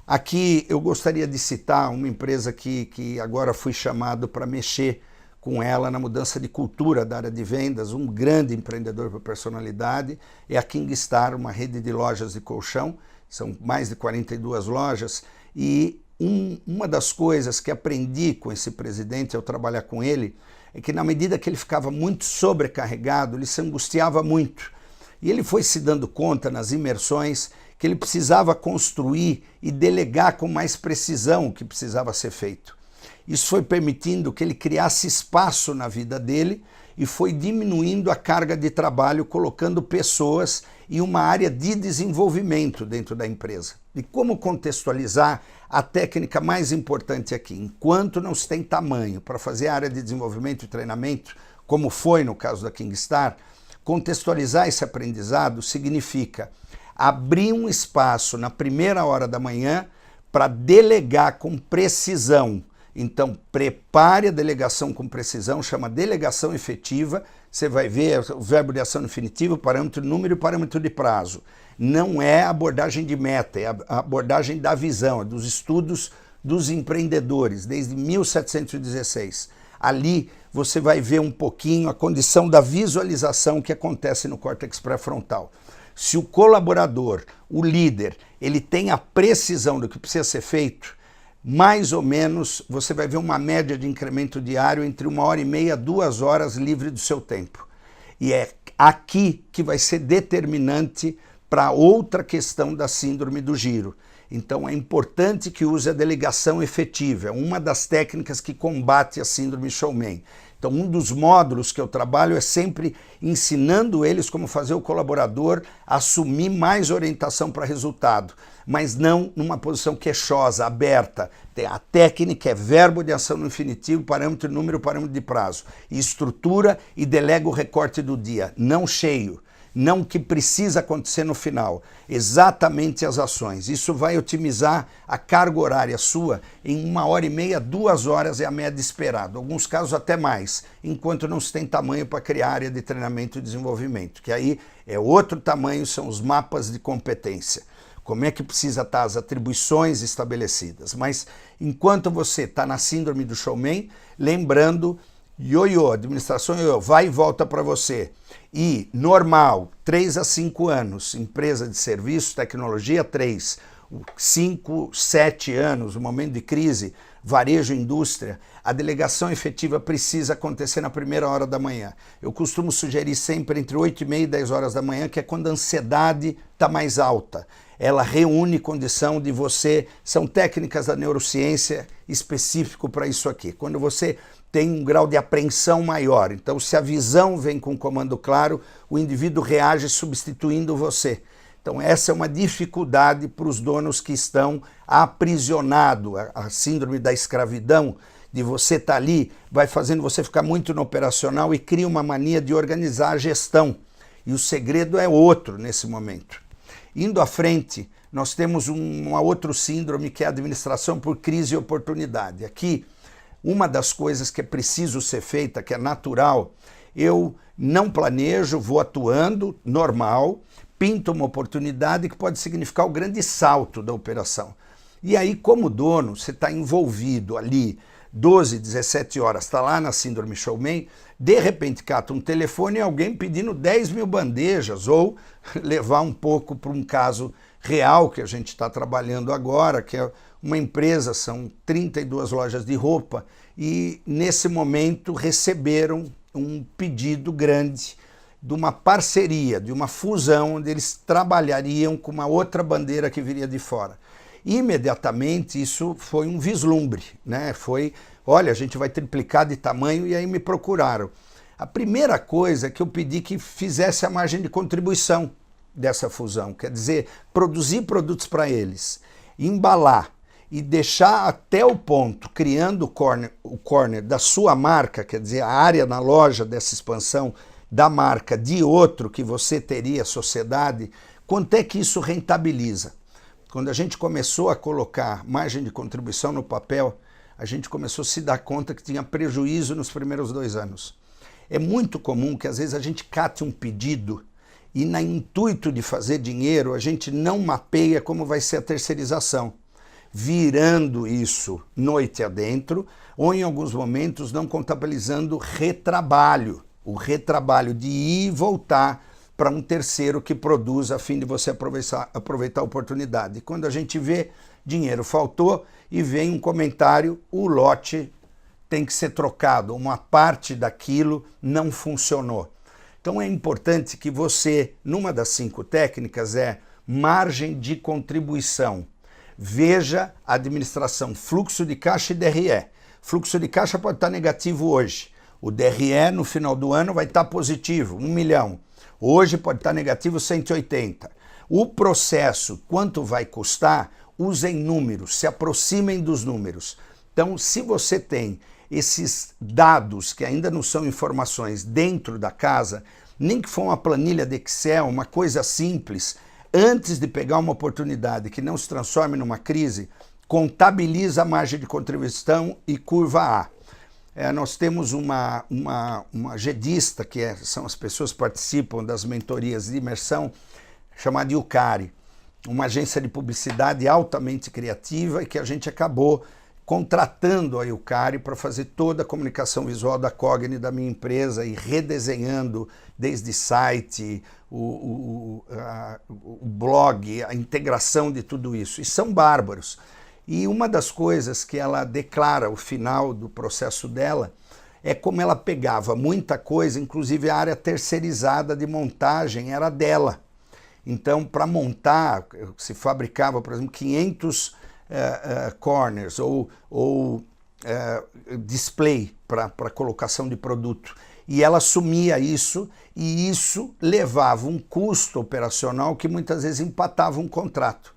Aqui eu gostaria de citar uma empresa que agora fui chamado para mexer com ela na mudança de cultura da área de vendas, um grande empreendedor por personalidade, é a Kingstar, uma rede de lojas de colchão, são mais de 42 lojas, e uma das coisas que aprendi com esse presidente ao trabalhar com ele, é que na medida que ele ficava muito sobrecarregado, ele se angustiava muito. E ele foi se dando conta nas imersões que ele precisava construir e delegar com mais precisão o que precisava ser feito. Isso foi permitindo que ele criasse espaço na vida dele e foi diminuindo a carga de trabalho, colocando pessoas em uma área de desenvolvimento dentro da empresa. E como contextualizar a técnica mais importante aqui? Enquanto não se tem tamanho para fazer a área de desenvolvimento e treinamento, como foi no caso da Kingstar, contextualizar esse aprendizado significa abrir um espaço na primeira hora da manhã para delegar com precisão. Então, prepare a delegação com precisão, chama delegação efetiva. Você vai ver o verbo de ação no infinitivo, parâmetro de número e parâmetro de prazo. Não é a abordagem de meta, é a abordagem da visão, é dos estudos dos empreendedores, desde 1716. Ali você vai ver um pouquinho a condição da visualização que acontece no córtex pré-frontal. Se o colaborador, o líder, ele tem a precisão do que precisa ser feito, mais ou menos você vai ver uma média de incremento diário entre 1h30 a 2 horas livre do seu tempo. E é aqui que vai ser determinante para outra questão da síndrome do giro. Então é importante que use a delegação efetiva, é uma das técnicas que combate a síndrome showman. Então um dos módulos que eu trabalho é sempre ensinando eles como fazer o colaborador assumir mais orientação para resultado, mas não numa posição queixosa, aberta. A técnica é verbo de ação no infinitivo, parâmetro de número, parâmetro de prazo. E estrutura e delega o recorte do dia, não cheio. Não o que precisa acontecer no final, exatamente as ações. Isso vai otimizar a carga horária sua em 1h30, 2 horas é a média esperada. Alguns casos até mais, enquanto não se tem tamanho para criar área de treinamento e desenvolvimento, que aí é outro tamanho, são os mapas de competência. Como é que precisa estar as atribuições estabelecidas. Mas enquanto você está na síndrome do showman, lembrando, ioiô, administração ioiô, vai e volta para você. E normal, 3 a 5 anos, empresa de serviço, tecnologia 3, 5, 7 anos, o momento de crise, varejo, indústria, a delegação efetiva precisa acontecer na primeira hora da manhã. Eu costumo sugerir sempre entre 8h30 e 10 horas da manhã, que é quando a ansiedade está mais alta. Ela reúne condição de você, são técnicas da neurociência específico para isso aqui. Quando você tem um grau de apreensão maior, então se a visão vem com comando claro, o indivíduo reage substituindo você. Então essa é uma dificuldade para os donos que estão aprisionados, a síndrome da escravidão, de você estar ali, vai fazendo você ficar muito no operacional e cria uma mania de organizar a gestão. E o segredo é outro nesse momento. Indo à frente, nós temos uma outra síndrome que é a administração por crise e oportunidade. Aqui, uma das coisas que é preciso ser feita, que é natural, eu não planejo, vou atuando, normal, pinto uma oportunidade que pode significar o grande salto da operação. E aí, como dono, você está envolvido ali 12, 17 horas, está lá na síndrome showman, de repente cata um telefone e alguém pedindo 10 mil bandejas, ou levar um pouco para um caso real que a gente está trabalhando agora, que é uma empresa, são 32 lojas de roupa, e nesse momento receberam um pedido grande de uma parceria, de uma fusão, onde eles trabalhariam com uma outra bandeira que viria de fora. Imediatamente isso foi um vislumbre, né? Foi, olha, a gente vai triplicar de tamanho, e aí me procuraram. A primeira coisa é que eu pedi que fizesse a margem de contribuição dessa fusão, quer dizer, produzir produtos para eles, embalar e deixar até o ponto, criando o corner da sua marca, quer dizer, a área na loja dessa expansão da marca de outro que você teria, sociedade, quanto é que isso rentabiliza? Quando a gente começou a colocar margem de contribuição no papel, a gente começou a se dar conta que tinha prejuízo nos primeiros 2 anos. É muito comum que às vezes a gente cate um pedido e, no intuito de fazer dinheiro, a gente não mapeia como vai ser a terceirização, virando isso noite adentro, ou em alguns momentos não contabilizando retrabalho, o retrabalho de ir e voltar para um terceiro que produz a fim de você aproveitar a oportunidade. E quando a gente vê, dinheiro faltou e vem um comentário, o lote tem que ser trocado, uma parte daquilo não funcionou. Então é importante que você, numa das 5 técnicas, é margem de contribuição. Veja a administração, fluxo de caixa e DRE. Fluxo de caixa pode estar negativo hoje. O DRE no final do ano vai estar positivo, 1 milhão. Hoje pode estar negativo 180. O processo, quanto vai custar, usem números, se aproximem dos números. Então, se você tem esses dados, que ainda não são informações dentro da casa, nem que for uma planilha de Excel, uma coisa simples, antes de pegar uma oportunidade que não se transforme numa crise, contabiliza a margem de contribuição e curva A. Nós temos uma GEDista, são as pessoas que participam das mentorias de imersão, chamada Yucari, uma agência de publicidade altamente criativa, e que a gente acabou contratando a Yucari para fazer toda a comunicação visual da Cogni, da minha empresa, e redesenhando desde site, o blog, a integração de tudo isso. E são bárbaros. E uma das coisas que ela declara, o final do processo dela, é como ela pegava muita coisa, inclusive a área terceirizada de montagem era dela. Então, para montar, se fabricava, por exemplo, 500 corners ou display para colocação de produto. E ela assumia isso, e isso levava um custo operacional que muitas vezes empatava um contrato.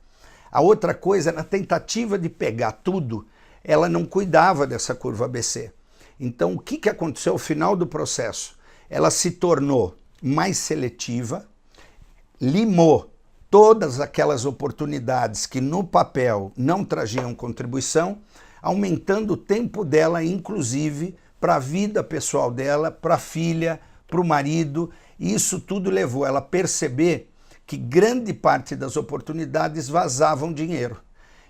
A outra coisa, na tentativa de pegar tudo, ela não cuidava dessa curva ABC. Então, o que aconteceu ao final do processo? Ela se tornou mais seletiva, limou todas aquelas oportunidades que no papel não traziam contribuição, aumentando o tempo dela, inclusive, para a vida pessoal dela, para a filha, para o marido, e isso tudo levou ela a perceber que grande parte das oportunidades vazavam dinheiro.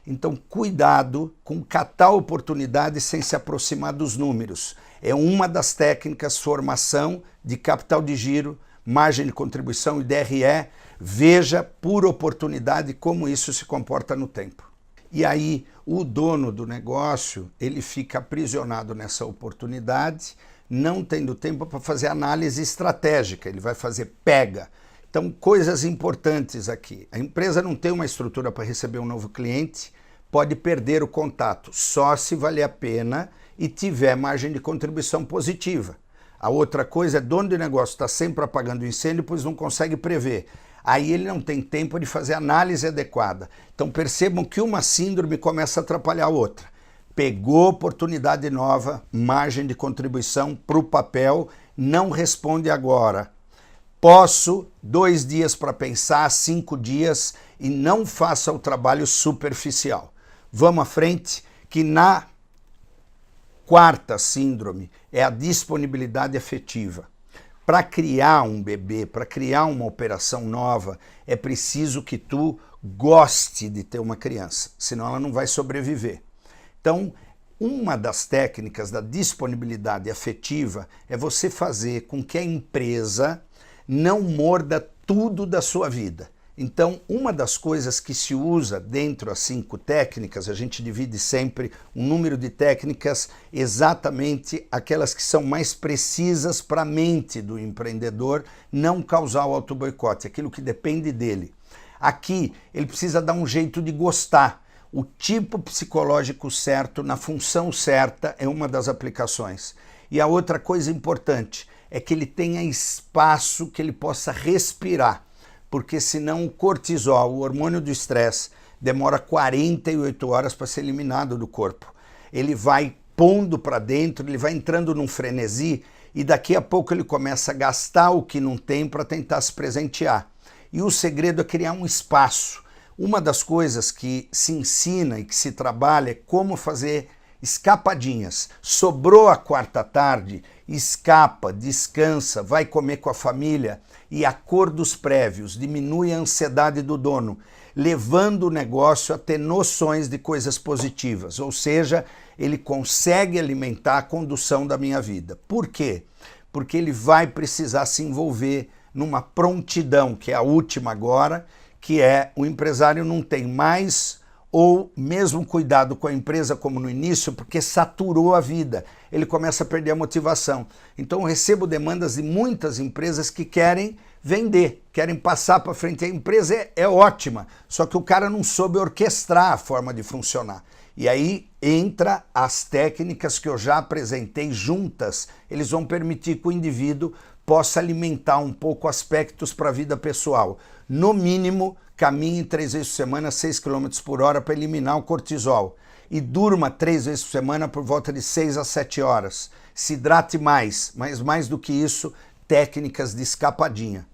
Então, cuidado com catar oportunidades sem se aproximar dos números. É uma das técnicas, formação de capital de giro, margem de contribuição e DRE. Veja por oportunidade como isso se comporta no tempo. E aí, o dono do negócio, ele fica aprisionado nessa oportunidade, não tendo tempo para fazer análise estratégica. Ele vai fazer pega. Então, coisas importantes aqui. A empresa não tem uma estrutura para receber um novo cliente, pode perder o contato, só se valer a pena e tiver margem de contribuição positiva. A outra coisa é dono de negócio está sempre apagando incêndio, pois não consegue prever. Aí ele não tem tempo de fazer análise adequada. Então percebam que uma síndrome começa a atrapalhar a outra. Pegou oportunidade nova, margem de contribuição para o papel, não responde agora. Posso, 2 dias para pensar, 5 dias, e não faça o trabalho superficial. Vamos à frente, que na quarta síndrome é a disponibilidade afetiva. Para criar um bebê, para criar uma operação nova, é preciso que tu goste de ter uma criança, senão ela não vai sobreviver. Então, uma das técnicas da disponibilidade afetiva é você fazer com que a empresa não morda tudo da sua vida. Então, uma das coisas que se usa dentro das 5 técnicas, a gente divide sempre um número de técnicas, exatamente aquelas que são mais precisas para a mente do empreendedor não causar o autoboicote, aquilo que depende dele. Aqui, ele precisa dar um jeito de gostar. O tipo psicológico certo, na função certa, é uma das aplicações. E a outra coisa importante é que ele tenha espaço que ele possa respirar, porque senão o cortisol, o hormônio do estresse, demora 48 horas para ser eliminado do corpo. Ele vai pondo para dentro, ele vai entrando num frenesi e daqui a pouco ele começa a gastar o que não tem para tentar se presentear. E o segredo é criar um espaço. Uma das coisas que se ensina e que se trabalha é como fazer escapadinhas. Sobrou a quarta tarde, escapa, descansa, vai comer com a família e acordos prévios, diminui a ansiedade do dono, levando o negócio a ter noções de coisas positivas, ou seja, ele consegue alimentar a condução da minha vida. Por quê? Porque ele vai precisar se envolver numa prontidão, que é a última agora, que é o empresário não tem mais ou mesmo cuidado com a empresa como no início, porque saturou a vida, ele começa a perder a motivação. Então eu recebo demandas de muitas empresas que querem vender, querem passar para frente. A empresa é ótima, só que o cara não soube orquestrar a forma de funcionar. E aí entra as técnicas que eu já apresentei juntas, eles vão permitir que o indivíduo possa alimentar um pouco aspectos para a vida pessoal. No mínimo, caminhe 3 vezes por semana, 6 km por hora para eliminar o cortisol. E durma 3 vezes por semana por volta de 6 a 7 horas. Se hidrate mais, mas mais do que isso, técnicas de escapadinha.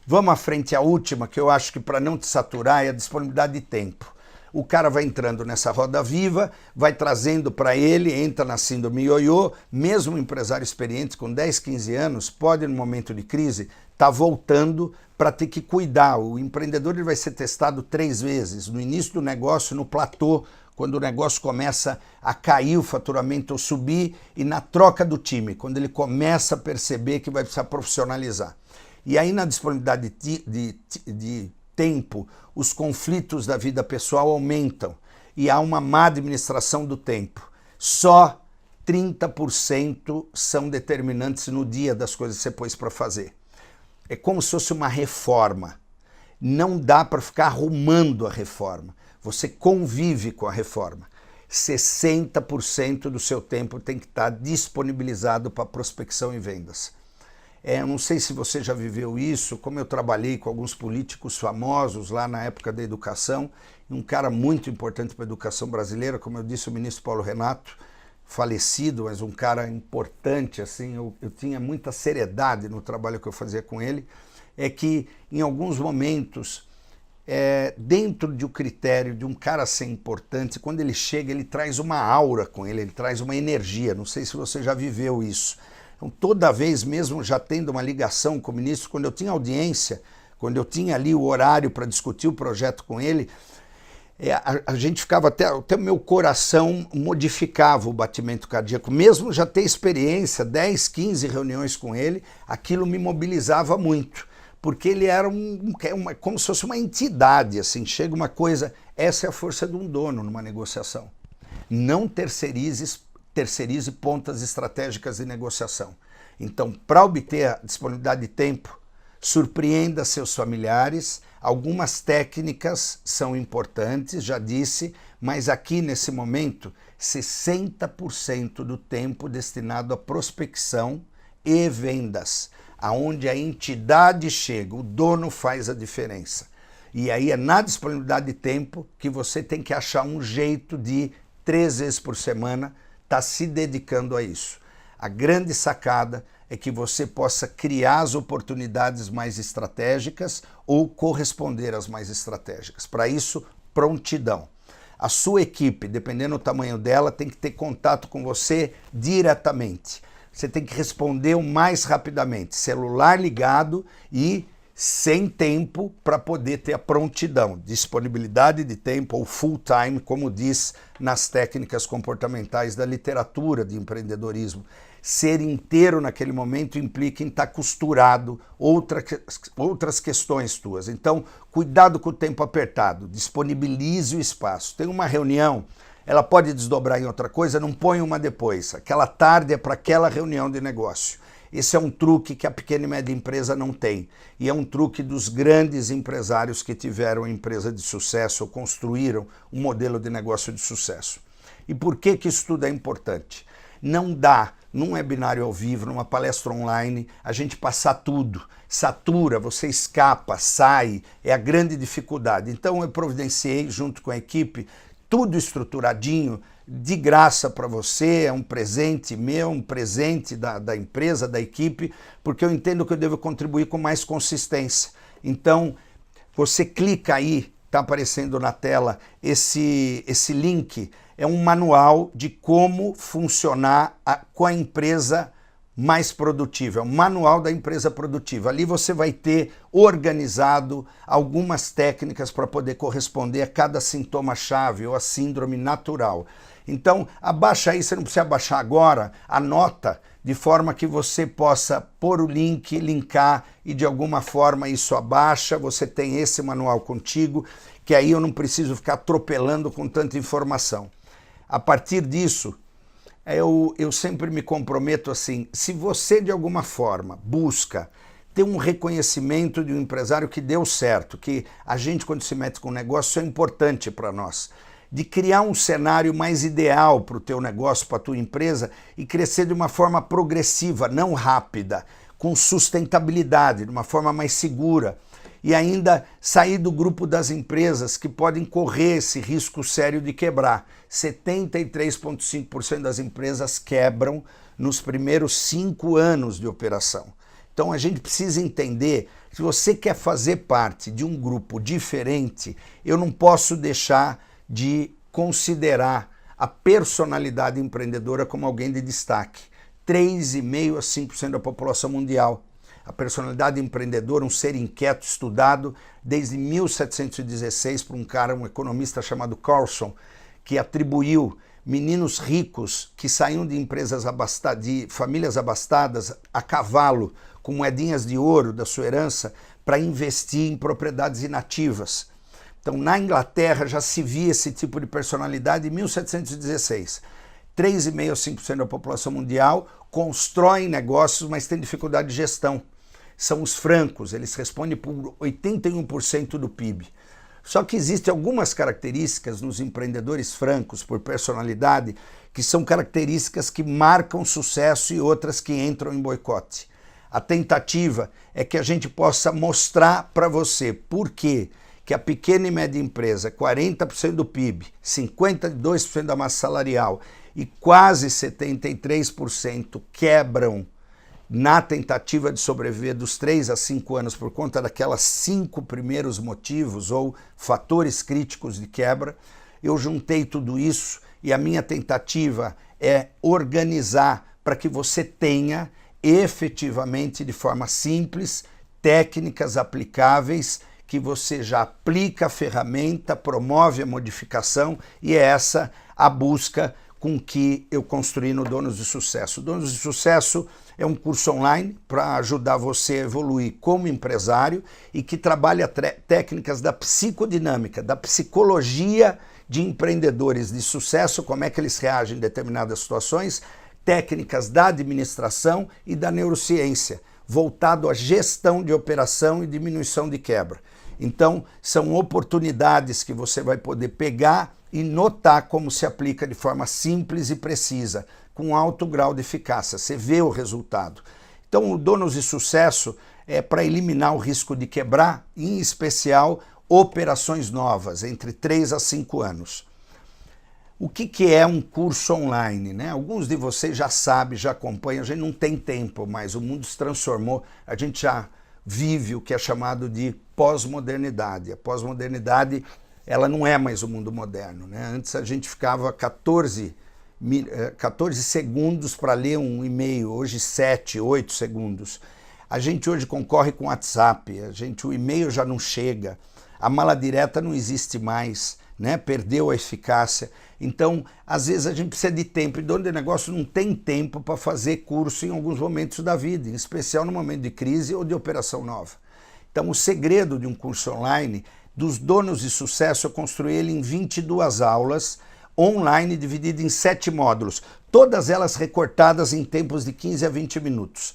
Vamos à frente, a última, que eu acho que para não te saturar é a disponibilidade de tempo. O cara vai entrando nessa roda viva, vai trazendo para ele, entra na síndrome ioiô, mesmo um empresário experiente com 10, 15 anos, pode no momento de crise estar voltando para ter que cuidar. O empreendedor ele vai ser testado 3 vezes, no início do negócio, no platô, quando o negócio começa a cair, o faturamento ou subir, e na troca do time, quando ele começa a perceber que vai precisar profissionalizar. E aí na disponibilidade de tempo, os conflitos da vida pessoal aumentam e há uma má administração do tempo. Só 30% são determinantes no dia das coisas que você pôs para fazer. É como se fosse uma reforma. Não dá para ficar arrumando a reforma. Você convive com a reforma. 60% do seu tempo tem que estar disponibilizado para prospecção e vendas. Eu não sei se você já viveu isso, como eu trabalhei com alguns políticos famosos lá na época da educação, um cara muito importante para a educação brasileira, como eu disse, o ministro Paulo Renato, falecido, mas um cara importante, assim, eu tinha muita seriedade no trabalho que eu fazia com ele, é que em alguns momentos, dentro de um critério de um cara ser importante, quando ele chega, ele traz uma aura com ele traz uma energia, não sei se você já viveu isso. Então, toda vez, mesmo já tendo uma ligação com o ministro, quando eu tinha audiência, quando eu tinha ali o horário para discutir o projeto com ele, a gente ficava até o meu coração modificava o batimento cardíaco. Mesmo já ter experiência, 10, 15 reuniões com ele, aquilo me mobilizava muito. Porque ele era como se fosse uma entidade, assim, chega uma coisa, essa é a força de um dono numa negociação. Não terceirize pontas estratégicas de negociação. Então, para obter a disponibilidade de tempo, surpreenda seus familiares. Algumas técnicas são importantes, já disse, mas aqui nesse momento, 60% do tempo destinado à prospecção e vendas, aonde a entidade chega, o dono faz a diferença. E aí é na disponibilidade de tempo que você tem que achar um jeito de 3 vezes por semana está se dedicando a isso. A grande sacada é que você possa criar as oportunidades mais estratégicas ou corresponder às mais estratégicas. Para isso, prontidão. A sua equipe, dependendo do tamanho dela, tem que ter contato com você diretamente. Você tem que responder o mais rapidamente, celular ligado e sem tempo para poder ter a prontidão, disponibilidade de tempo ou full time, como diz nas técnicas comportamentais da literatura de empreendedorismo. Ser inteiro naquele momento implica em estar costurado outras questões tuas. Então, cuidado com o tempo apertado, disponibilize o espaço. Tem uma reunião, ela pode desdobrar em outra coisa, não põe uma depois. Aquela tarde é para aquela reunião de negócio. Esse é um truque que a pequena e média empresa não tem. E é um truque dos grandes empresários que tiveram empresa de sucesso ou construíram um modelo de negócio de sucesso. E por que isso tudo é importante? Não dá, num webinário ao vivo, numa palestra online, a gente passar tudo. Satura, você escapa, sai, é a grande dificuldade. Então eu providenciei, junto com a equipe, tudo estruturadinho, de graça para você, é um presente meu, um presente da empresa, da equipe, porque eu entendo que eu devo contribuir com mais consistência. Então, você clica aí, está aparecendo na tela, esse link, é um manual de como funcionar com a empresa mais produtiva, é um manual da empresa produtiva. Ali você vai ter organizado algumas técnicas para poder corresponder a cada sintoma-chave ou a síndrome natural. Então, abaixa aí, você não precisa baixar agora, anota, de forma que você possa pôr o link, linkar e de alguma forma isso abaixa, você tem esse manual contigo, que aí eu não preciso ficar atropelando com tanta informação. A partir disso, eu sempre me comprometo assim, se você de alguma forma busca ter um reconhecimento de um empresário que deu certo, que a gente quando se mete com um negócio, isso é importante para nós, de criar um cenário mais ideal para o teu negócio, para a tua empresa e crescer de uma forma progressiva, não rápida, com sustentabilidade, de uma forma mais segura e ainda sair do grupo das empresas que podem correr esse risco sério de quebrar. 73,5% das empresas quebram nos primeiros 5 anos de operação. Então a gente precisa entender, se você quer fazer parte de um grupo diferente, eu não posso deixar de considerar a personalidade empreendedora como alguém de destaque. 3,5% a 5% da população mundial. A personalidade empreendedora, um ser inquieto, estudado desde 1716 por um economista chamado Carlson, que atribuiu meninos ricos que saíam de empresas de famílias abastadas a cavalo, com moedinhas de ouro da sua herança, para investir em propriedades inativas. Então, na Inglaterra já se via esse tipo de personalidade em 1716. 3,5% a 5% da população mundial constroem negócios, mas tem dificuldade de gestão. São os francos, eles respondem por 81% do PIB. Só que existem algumas características nos empreendedores francos, por personalidade, que são características que marcam sucesso e outras que entram em boicote. A tentativa é que a gente possa mostrar para você por quê que a pequena e média empresa, 40% do PIB, 52% da massa salarial e quase 73% quebram na tentativa de sobreviver dos 3 a 5 anos por conta daquelas 5 primeiros motivos ou fatores críticos de quebra. Eu juntei tudo isso e a minha tentativa é organizar para que você tenha efetivamente, de forma simples, técnicas aplicáveis que você já aplica a ferramenta, promove a modificação e é essa a busca com que eu construí no Donos de Sucesso. Donos de Sucesso é um curso online para ajudar você a evoluir como empresário e que trabalha técnicas da psicodinâmica, da psicologia de empreendedores de sucesso, como é que eles reagem em determinadas situações, técnicas da administração e da neurociência, voltado à gestão de operação e diminuição de quebra. Então, são oportunidades que você vai poder pegar e notar como se aplica de forma simples e precisa, com alto grau de eficácia. Você vê o resultado. Então, o Donos de Sucesso é para eliminar o risco de quebrar, em especial operações novas, entre 3 a 5 anos. O que é um curso online, né? Alguns de vocês já sabem, já acompanham, a gente não tem tempo, mas o mundo se transformou, a gente já vive o que é chamado de pós-modernidade. A pós-modernidade, ela não é mais o mundo moderno, né? Antes a gente ficava 14 segundos para ler um e-mail, hoje 7, 8 segundos. A gente hoje concorre com o WhatsApp, o e-mail já não chega, a mala direta não existe mais, né? Perdeu a eficácia. Então, às vezes a gente precisa de tempo, e dono de negócio não tem tempo para fazer curso em alguns momentos da vida, em especial no momento de crise ou de operação nova. Então, o segredo de um curso online, dos donos de sucesso, eu construí ele em 22 aulas, online, dividido em 7 módulos, todas elas recortadas em tempos de 15 a 20 minutos.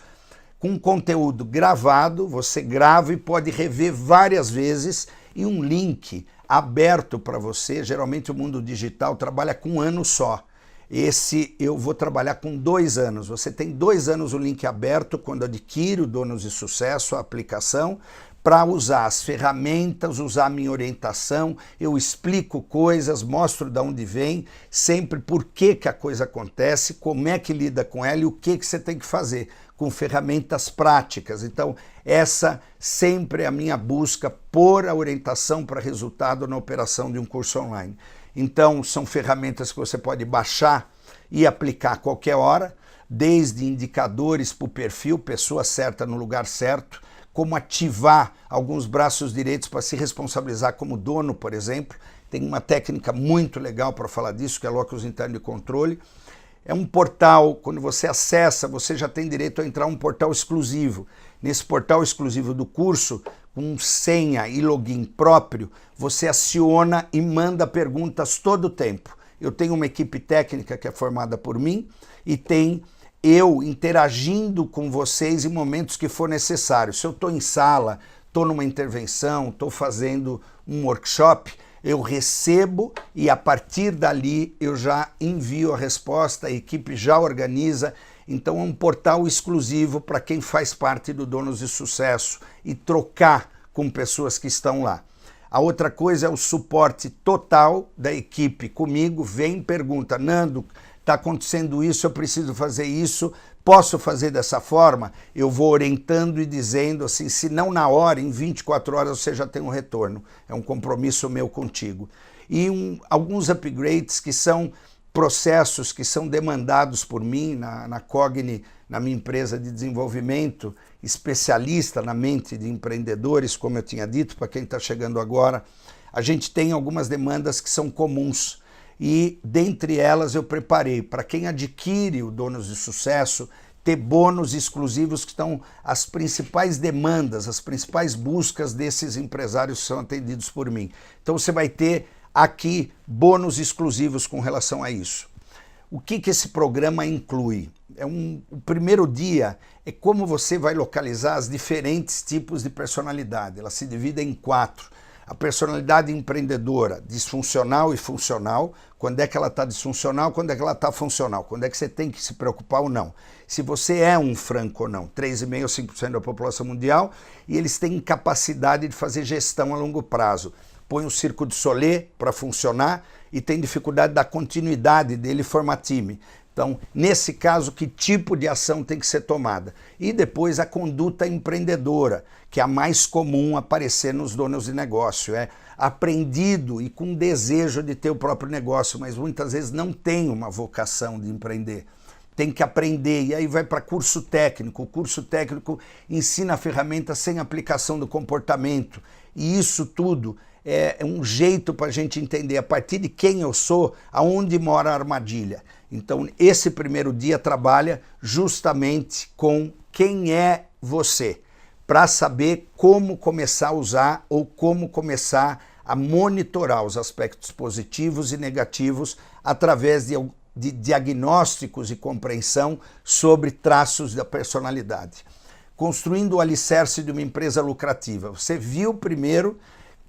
Com conteúdo gravado, você grava e pode rever várias vezes, e um link aberto para você. Geralmente o mundo digital trabalha com um ano só. Esse eu vou trabalhar com 2 anos. Você tem 2 anos o link aberto quando adquire o Donos de Sucesso, a aplicação, para usar as ferramentas, usar a minha orientação, eu explico coisas, mostro de onde vem, sempre por que a coisa acontece, como é que lida com ela e o que você tem que fazer, com ferramentas práticas. Então, essa sempre é a minha busca por a orientação para resultado na operação de um curso online. Então, são ferramentas que você pode baixar e aplicar a qualquer hora, desde indicadores para o perfil, pessoa certa no lugar certo, como ativar alguns braços direitos para se responsabilizar como dono, por exemplo. Tem uma técnica muito legal para falar disso, que é locus interno de controle. É um portal, quando você acessa, você já tem direito a entrar em um portal exclusivo. Nesse portal exclusivo do curso, com senha e login próprio, você aciona e manda perguntas todo o tempo. Eu tenho uma equipe técnica que é formada por mim e tem eu interagindo com vocês em momentos que for necessário. Se eu estou em sala, estou numa intervenção, estou fazendo um workshop, eu recebo e a partir dali eu já envio a resposta, a equipe já organiza. Então é um portal exclusivo para quem faz parte do Donos de Sucesso e trocar com pessoas que estão lá. A outra coisa é o suporte total da equipe comigo, vem, pergunta, Nando, está acontecendo isso, eu preciso fazer isso, posso fazer dessa forma? Eu vou orientando e dizendo assim, se não na hora, em 24 horas você já tem um retorno. É um compromisso meu contigo. E alguns upgrades que são processos que são demandados por mim na Cogni, na minha empresa de desenvolvimento, especialista na mente de empreendedores, como eu tinha dito, para quem está chegando agora, a gente tem algumas demandas que são comuns. E dentre elas eu preparei para quem adquire o Donos de Sucesso ter bônus exclusivos que estão as principais demandas, as principais buscas desses empresários que são atendidos por mim. Então você vai ter aqui bônus exclusivos com relação a isso. O que esse programa inclui? O primeiro dia é como você vai localizar os diferentes tipos de personalidade. Ela se divide em 4. A personalidade empreendedora, disfuncional e funcional, quando é que ela está disfuncional, quando é que ela está funcional, quando é que você tem que se preocupar ou não. Se você é um franco ou não, 3,5% ou 5% da população mundial, e eles têm capacidade de fazer gestão a longo prazo. Põe um circo de Solé para funcionar e tem dificuldade da continuidade dele formar time. Então, nesse caso, que tipo de ação tem que ser tomada? E depois a conduta empreendedora, que é a mais comum aparecer nos donos de negócio. É aprendido e com desejo de ter o próprio negócio, mas muitas vezes não tem uma vocação de empreender. Tem que aprender, e aí vai para curso técnico. O curso técnico ensina a ferramenta sem aplicação do comportamento. E isso tudo é um jeito para a gente entender a partir de quem eu sou, aonde mora a armadilha. Então, esse primeiro dia trabalha justamente com quem é você, para saber como começar a usar ou como começar a monitorar os aspectos positivos e negativos através de diagnósticos e compreensão sobre traços da personalidade. Construindo o alicerce de uma empresa lucrativa. Você viu primeiro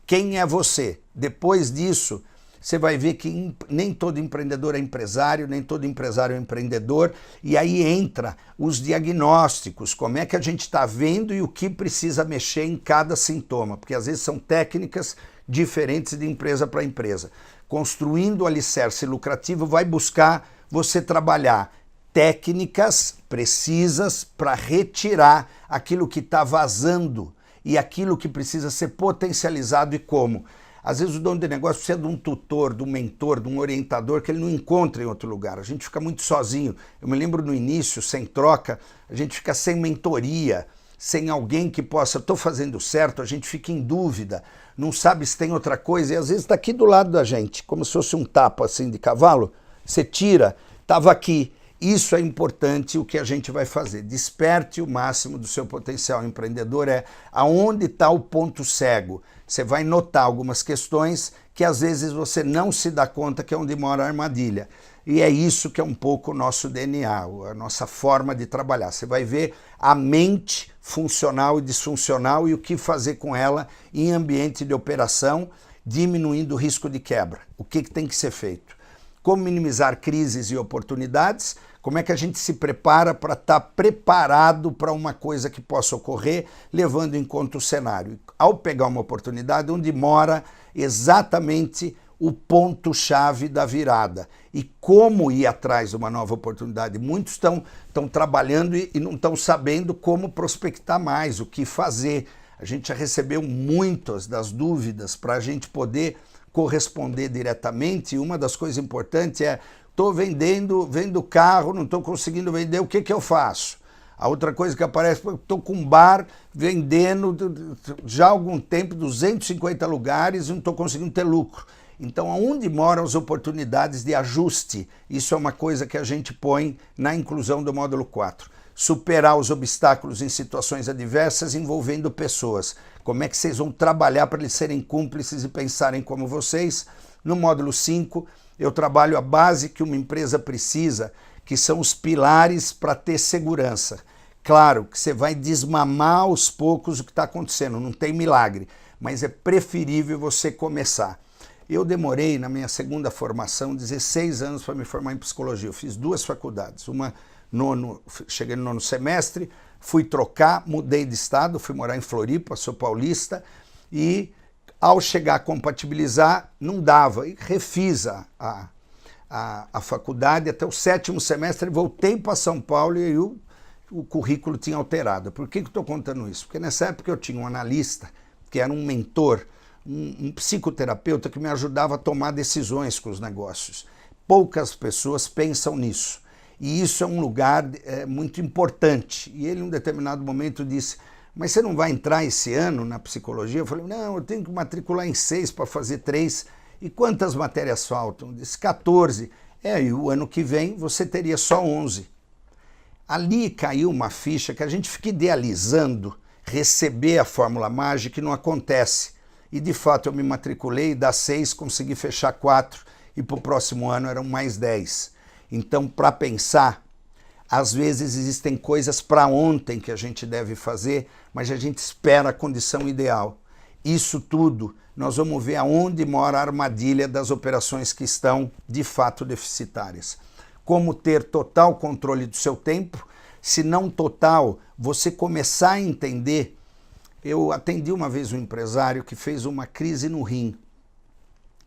quem é você. Depois disso, você vai ver que nem todo empreendedor é empresário, nem todo empresário é empreendedor, e aí entra os diagnósticos, como é que a gente está vendo e o que precisa mexer em cada sintoma, porque às vezes são técnicas diferentes de empresa para empresa. Construindo o alicerce lucrativo vai buscar você trabalhar técnicas precisas para retirar aquilo que está vazando e aquilo que precisa ser potencializado. E como? Às vezes o dono de negócio precisa de um tutor, de um mentor, de um orientador que ele não encontra em outro lugar. A gente fica muito sozinho. Eu me lembro no início, sem troca, a gente fica sem mentoria, sem alguém que possa, estou fazendo certo, a gente fica em dúvida, não sabe se tem outra coisa, e às vezes está aqui do lado da gente, como se fosse um tapa assim de cavalo, você tira, estava aqui. Isso é importante, o que a gente vai fazer. Desperte o máximo do seu potencial empreendedor, aonde está o ponto cego. Você vai notar algumas questões que às vezes você não se dá conta que é onde mora a armadilha. E é isso que é um pouco o nosso DNA, a nossa forma de trabalhar. Você vai ver a mente funcional e disfuncional e o que fazer com ela em ambiente de operação, diminuindo o risco de quebra. O que tem que ser feito? Como minimizar crises e oportunidades, como é que a gente se prepara para estar preparado para uma coisa que possa ocorrer, levando em conta o cenário. Ao pegar uma oportunidade, onde mora exatamente o ponto-chave da virada. E como ir atrás de uma nova oportunidade. Muitos estão trabalhando e não estão sabendo como prospectar mais, o que fazer. A gente já recebeu muitas das dúvidas para a gente poder corresponder diretamente. E uma das coisas importantes é, estou vendo carro, não estou conseguindo vender, o que eu faço? A outra coisa que aparece, estou com um bar vendendo já há algum tempo, 250 lugares e não estou conseguindo ter lucro. Então, aonde moram as oportunidades de ajuste? Isso é uma coisa que a gente põe na inclusão do módulo 4. Superar os obstáculos em situações adversas envolvendo pessoas. Como é que vocês vão trabalhar para eles serem cúmplices e pensarem como vocês? No módulo 5, eu trabalho a base que uma empresa precisa, que são os pilares para ter segurança. Claro que você vai desmamar aos poucos o que está acontecendo, não tem milagre, mas é preferível você começar. Eu demorei, na minha segunda formação, 16 anos para me formar em psicologia. Eu fiz 2 faculdades, cheguei no 9º semestre, fui trocar, mudei de estado, fui morar em Floripa, sou paulista, e ao chegar a compatibilizar, não dava, e refiz a faculdade até o 7º semestre, voltei para São Paulo e o currículo tinha alterado. Por que eu estou contando isso? Porque nessa época eu tinha um analista, que era um mentor, um psicoterapeuta que me ajudava a tomar decisões com os negócios. Poucas pessoas pensam nisso. E isso é um lugar muito importante. E ele, em um determinado momento, disse, mas você não vai entrar esse ano na psicologia? Eu falei, não, eu tenho que matricular em 6 para fazer 3. E quantas matérias faltam? Ele disse, 14. E o ano que vem você teria só 11. Ali caiu uma ficha que a gente fica idealizando receber a fórmula mágica e não acontece. E de fato eu me matriculei, das 6 consegui fechar 4 e para o próximo ano eram mais 10. Então, para pensar, às vezes existem coisas para ontem que a gente deve fazer, mas a gente espera a condição ideal. Isso tudo, nós vamos ver aonde mora a armadilha das operações que estão de fato deficitárias. Como ter total controle do seu tempo, se não total, você começar a entender. Eu atendi uma vez um empresário que fez uma crise no rim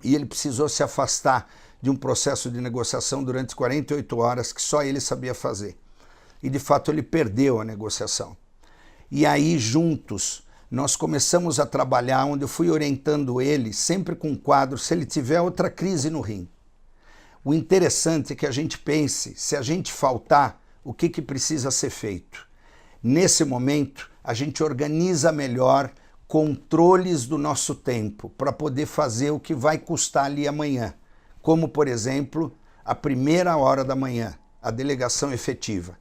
e ele precisou se afastar de um processo de negociação durante 48 horas que só ele sabia fazer. E de fato ele perdeu a negociação. E aí juntos nós começamos a trabalhar, onde eu fui orientando ele, sempre com um quadro, se ele tiver outra crise no rim. O interessante é que a gente pense, se a gente faltar, o que precisa ser feito? Nesse momento, a gente organiza melhor controles do nosso tempo para poder fazer o que vai custar ali amanhã. Como, por exemplo, a primeira hora da manhã, a delegação efetiva.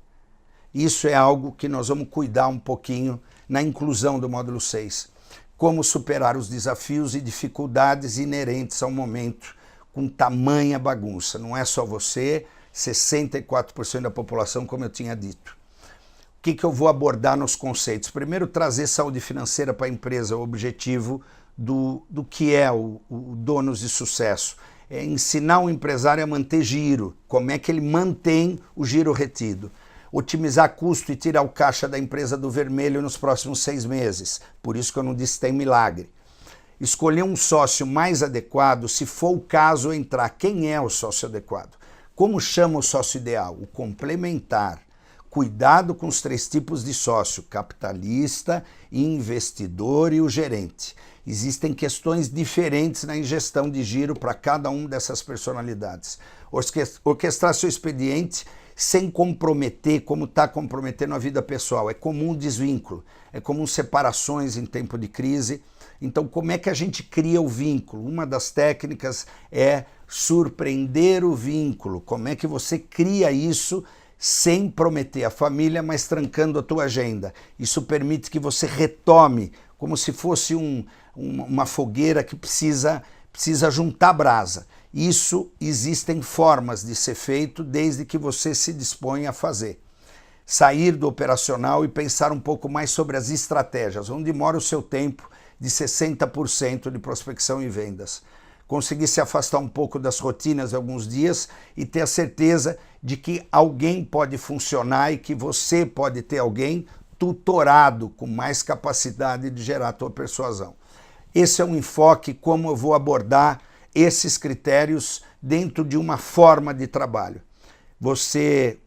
Isso é algo que nós vamos cuidar um pouquinho na inclusão do módulo 6. Como superar os desafios e dificuldades inerentes ao momento com tamanha bagunça. Não é só você, 64% da população, como eu tinha dito. O que eu vou abordar nos conceitos? Primeiro, trazer saúde financeira para a empresa, o objetivo do que é o donos de sucesso. É ensinar o empresário a manter giro, como é que ele mantém o giro retido. Otimizar custo e tirar o caixa da empresa do vermelho nos próximos 6 meses. Por isso que eu não disse tem milagre. escolher um sócio mais adequado, se for o caso entrar. Quem é o sócio adequado? Como chama o sócio ideal? O complementar. Cuidado com os 3 tipos de sócio: capitalista, investidor e o gerente. Existem questões diferentes na ingestão de giro para cada uma dessas personalidades. Orquestrar seu expediente sem comprometer, como está comprometendo a vida pessoal. É comum desvínculo, é comum separações em tempo de crise. Então, como é que a gente cria o vínculo? Uma das técnicas é surpreender o vínculo. Como é que você cria isso sem prometer a família, mas trancando a tua agenda? Isso permite que você retome, como se fosse uma fogueira que precisa juntar brasa. Isso existem formas de ser feito desde que você se disponha a fazer. Sair do operacional e pensar um pouco mais sobre as estratégias, onde mora o seu tempo de 60% de prospecção e vendas. Conseguir se afastar um pouco das rotinas de alguns dias e ter a certeza de que alguém pode funcionar e que você pode ter alguém tutorado com mais capacidade de gerar a tua persuasão. Esse é um enfoque, como eu vou abordar esses critérios dentro de uma forma de trabalho. Você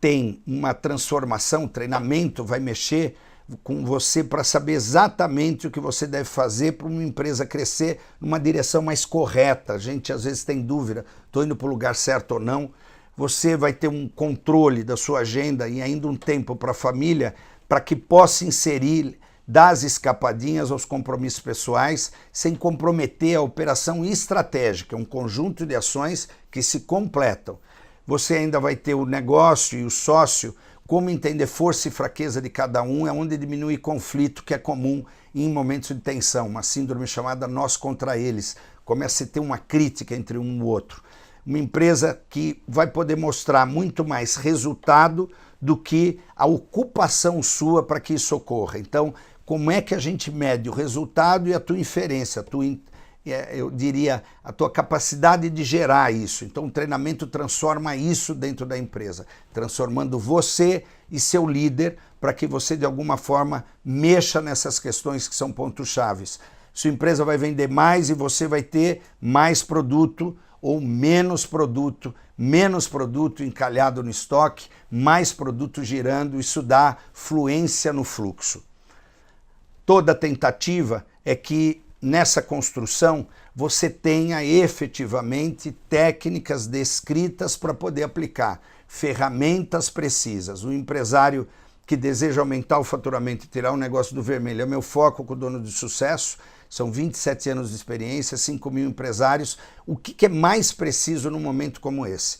tem uma transformação, treinamento vai mexer com você para saber exatamente o que você deve fazer para uma empresa crescer numa direção mais correta. A gente às vezes tem dúvida, estou indo para o lugar certo ou não. Você vai ter um controle da sua agenda e ainda um tempo para a família para que possa inserir das escapadinhas aos compromissos pessoais sem comprometer a operação estratégica, um conjunto de ações que se completam. Você ainda vai ter o negócio e o sócio, como entender força e fraqueza de cada um, é onde diminui conflito, que é comum em momentos de tensão, uma síndrome chamada nós contra eles. Começa a ter uma crítica entre um e o outro. Uma empresa que vai poder mostrar muito mais resultado do que a ocupação sua para que isso ocorra. Então, como é que a gente mede o resultado e a tua inferência, eu diria, a tua capacidade de gerar isso. Então o treinamento transforma isso dentro da empresa, transformando você e seu líder para que você de alguma forma mexa nessas questões que são pontos chaves. Sua empresa vai vender mais e você vai ter mais produto ou menos produto encalhado no estoque, mais produto girando, isso dá fluência no fluxo. Toda tentativa é que nessa construção você tenha efetivamente técnicas descritas para poder aplicar, ferramentas precisas. O empresário que deseja aumentar o faturamento e tirar o negócio do vermelho é meu foco com o dono de sucesso. São 27 anos de experiência, 5 mil empresários. O que é mais preciso num momento como esse?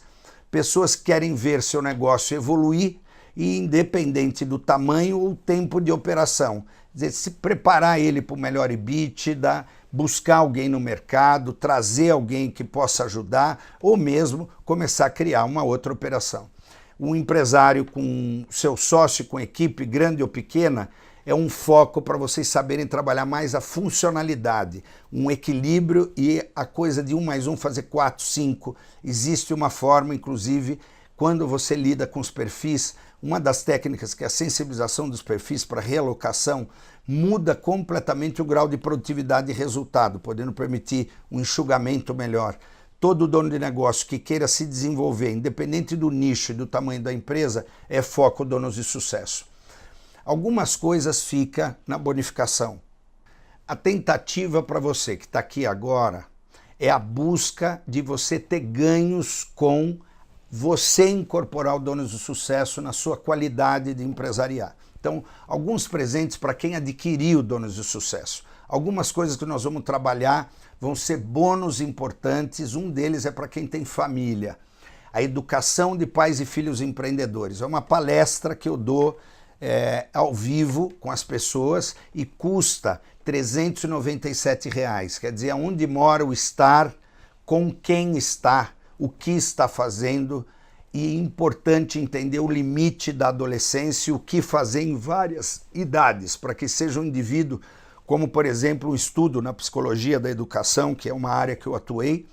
Pessoas que querem ver seu negócio evoluir e independente do tamanho ou tempo de operação. Quer dizer, se preparar ele para o melhor EBITDA, buscar alguém no mercado, trazer alguém que possa ajudar ou mesmo começar a criar uma outra operação. Um empresário com seu sócio, com equipe grande ou pequena, é um foco para vocês saberem trabalhar mais a funcionalidade, um equilíbrio e a coisa de 1 mais 1 fazer 4, 5. Existe uma forma, inclusive, quando você lida com os perfis, uma das técnicas que é a sensibilização dos perfis para realocação muda completamente o grau de produtividade e resultado, podendo permitir um enxugamento melhor. Todo dono de negócio que queira se desenvolver, independente do nicho e do tamanho da empresa, é foco donos de sucesso. Algumas coisas ficam na bonificação. A tentativa para você que está aqui agora é a busca de você ter ganhos com você incorporar o Donos do Sucesso na sua qualidade de empresariar. Então, alguns presentes para quem adquiriu o Donos do Sucesso. Algumas coisas que nós vamos trabalhar vão ser bônus importantes, um deles é para quem tem família. A educação de pais e filhos empreendedores. É uma palestra que eu dou ao vivo com as pessoas e custa R$ 397. Quer dizer, aonde mora o estar, com quem está, o que está fazendo, e é importante entender o limite da adolescência e o que fazer em várias idades, para que seja um indivíduo, como por exemplo um estudo na psicologia da educação, que é uma área que eu atuei,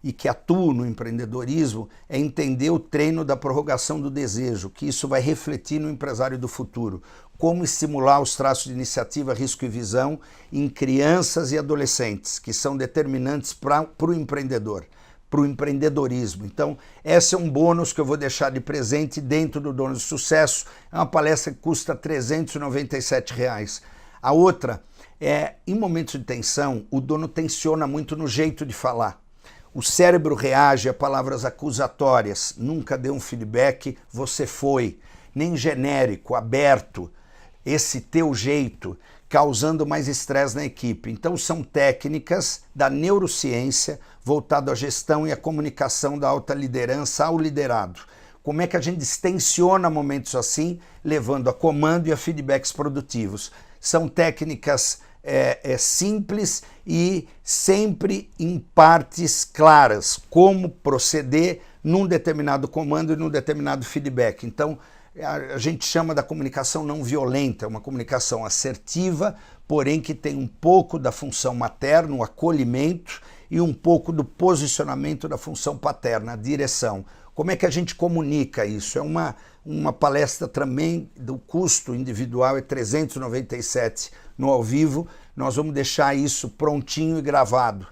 e que atuo no empreendedorismo é entender o treino da prorrogação do desejo, que isso vai refletir no empresário do futuro. Como estimular os traços de iniciativa, risco e visão em crianças e adolescentes, que são determinantes para o empreendedor, para o empreendedorismo. Então, esse é um bônus que eu vou deixar de presente dentro do Donos de Sucesso. É uma palestra que custa R$ 397. A outra é, em momentos de tensão, o dono tensiona muito no jeito de falar. O cérebro reage a palavras acusatórias. Nunca dê um feedback, você foi. Nem genérico, aberto. Esse teu jeito, causando mais estresse na equipe. Então são técnicas da neurociência voltado à gestão e à comunicação da alta liderança ao liderado. Como é que a gente distensiona momentos assim, levando a comando e a feedbacks produtivos. São técnicas simples e sempre em partes claras, como proceder num determinado comando e num determinado feedback. Então, a gente chama da comunicação não violenta, uma comunicação assertiva, porém que tem um pouco da função materna, o acolhimento, e um pouco do posicionamento da função paterna, a direção. Como é que a gente comunica isso? É uma palestra também, do custo individual é 397 no ao vivo, nós vamos deixar isso prontinho e gravado.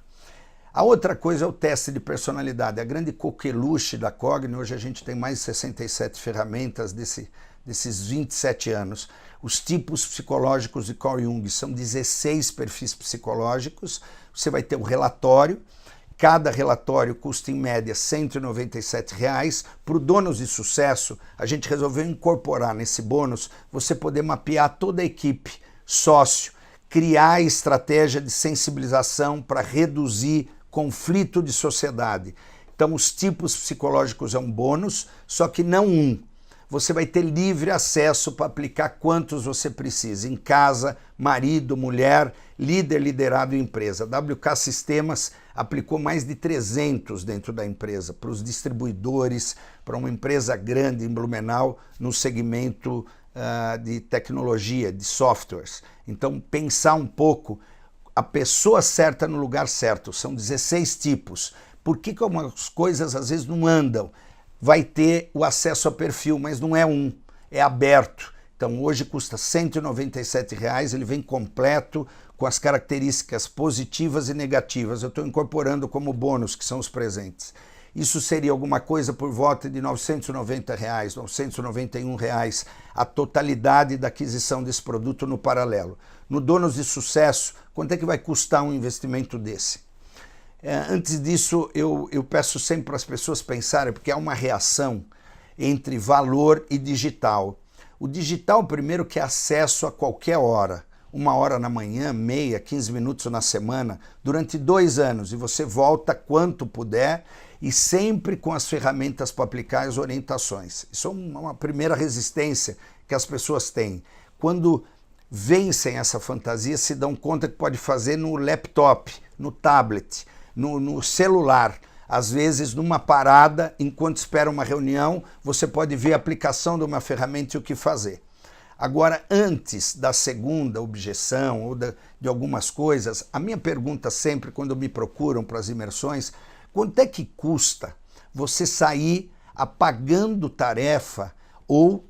A outra coisa é o teste de personalidade, a grande coqueluche da Cogni. Hoje a gente tem mais de 67 ferramentas desses 27 anos. Os tipos psicológicos de Carl Jung são 16 perfis psicológicos, você vai ter um relatório, cada relatório custa em média R$ 197. Para o Donos de Sucesso, a gente resolveu incorporar nesse bônus, você poder mapear toda a equipe, sócio, criar a estratégia de sensibilização para reduzir conflito de sociedade. Então, os tipos psicológicos é um bônus, só que não um. Você vai ter livre acesso para aplicar quantos você precisa, em casa, marido, mulher, líder, liderado e empresa. A WK Sistemas aplicou mais de 300 dentro da empresa, para os distribuidores, para uma empresa grande em Blumenau, no segmento de tecnologia, de softwares. Então, pensar um pouco a pessoa certa no lugar certo. São 16 tipos. Por que algumas coisas às vezes não andam? Vai ter o acesso a perfil, mas não é um, é aberto. Então hoje custa R$ 197, ele vem completo com as características positivas e negativas. Eu estou incorporando como bônus, que são os presentes. Isso seria alguma coisa por volta de R$ 990, R$ 991, a totalidade da aquisição desse produto no paralelo. No Donos de Sucesso, quanto é que vai custar um investimento desse? Antes disso, eu peço sempre para as pessoas pensarem, porque há uma reação entre valor e digital. O digital, primeiro, que é acesso a qualquer hora. 1 hora na manhã, meia, 15 minutos na semana, durante 2 anos, e você volta quanto puder, e sempre com as ferramentas para aplicar as orientações. Isso é uma primeira resistência que as pessoas têm. Quando vencem essa fantasia, se dão conta que pode fazer no laptop, no tablet, no celular. Às vezes, numa parada, enquanto espera uma reunião, você pode ver a aplicação de uma ferramenta e o que fazer. Agora, antes da segunda objeção ou de algumas coisas, a minha pergunta sempre, quando me procuram para as imersões, quanto é que custa você sair apagando tarefa ou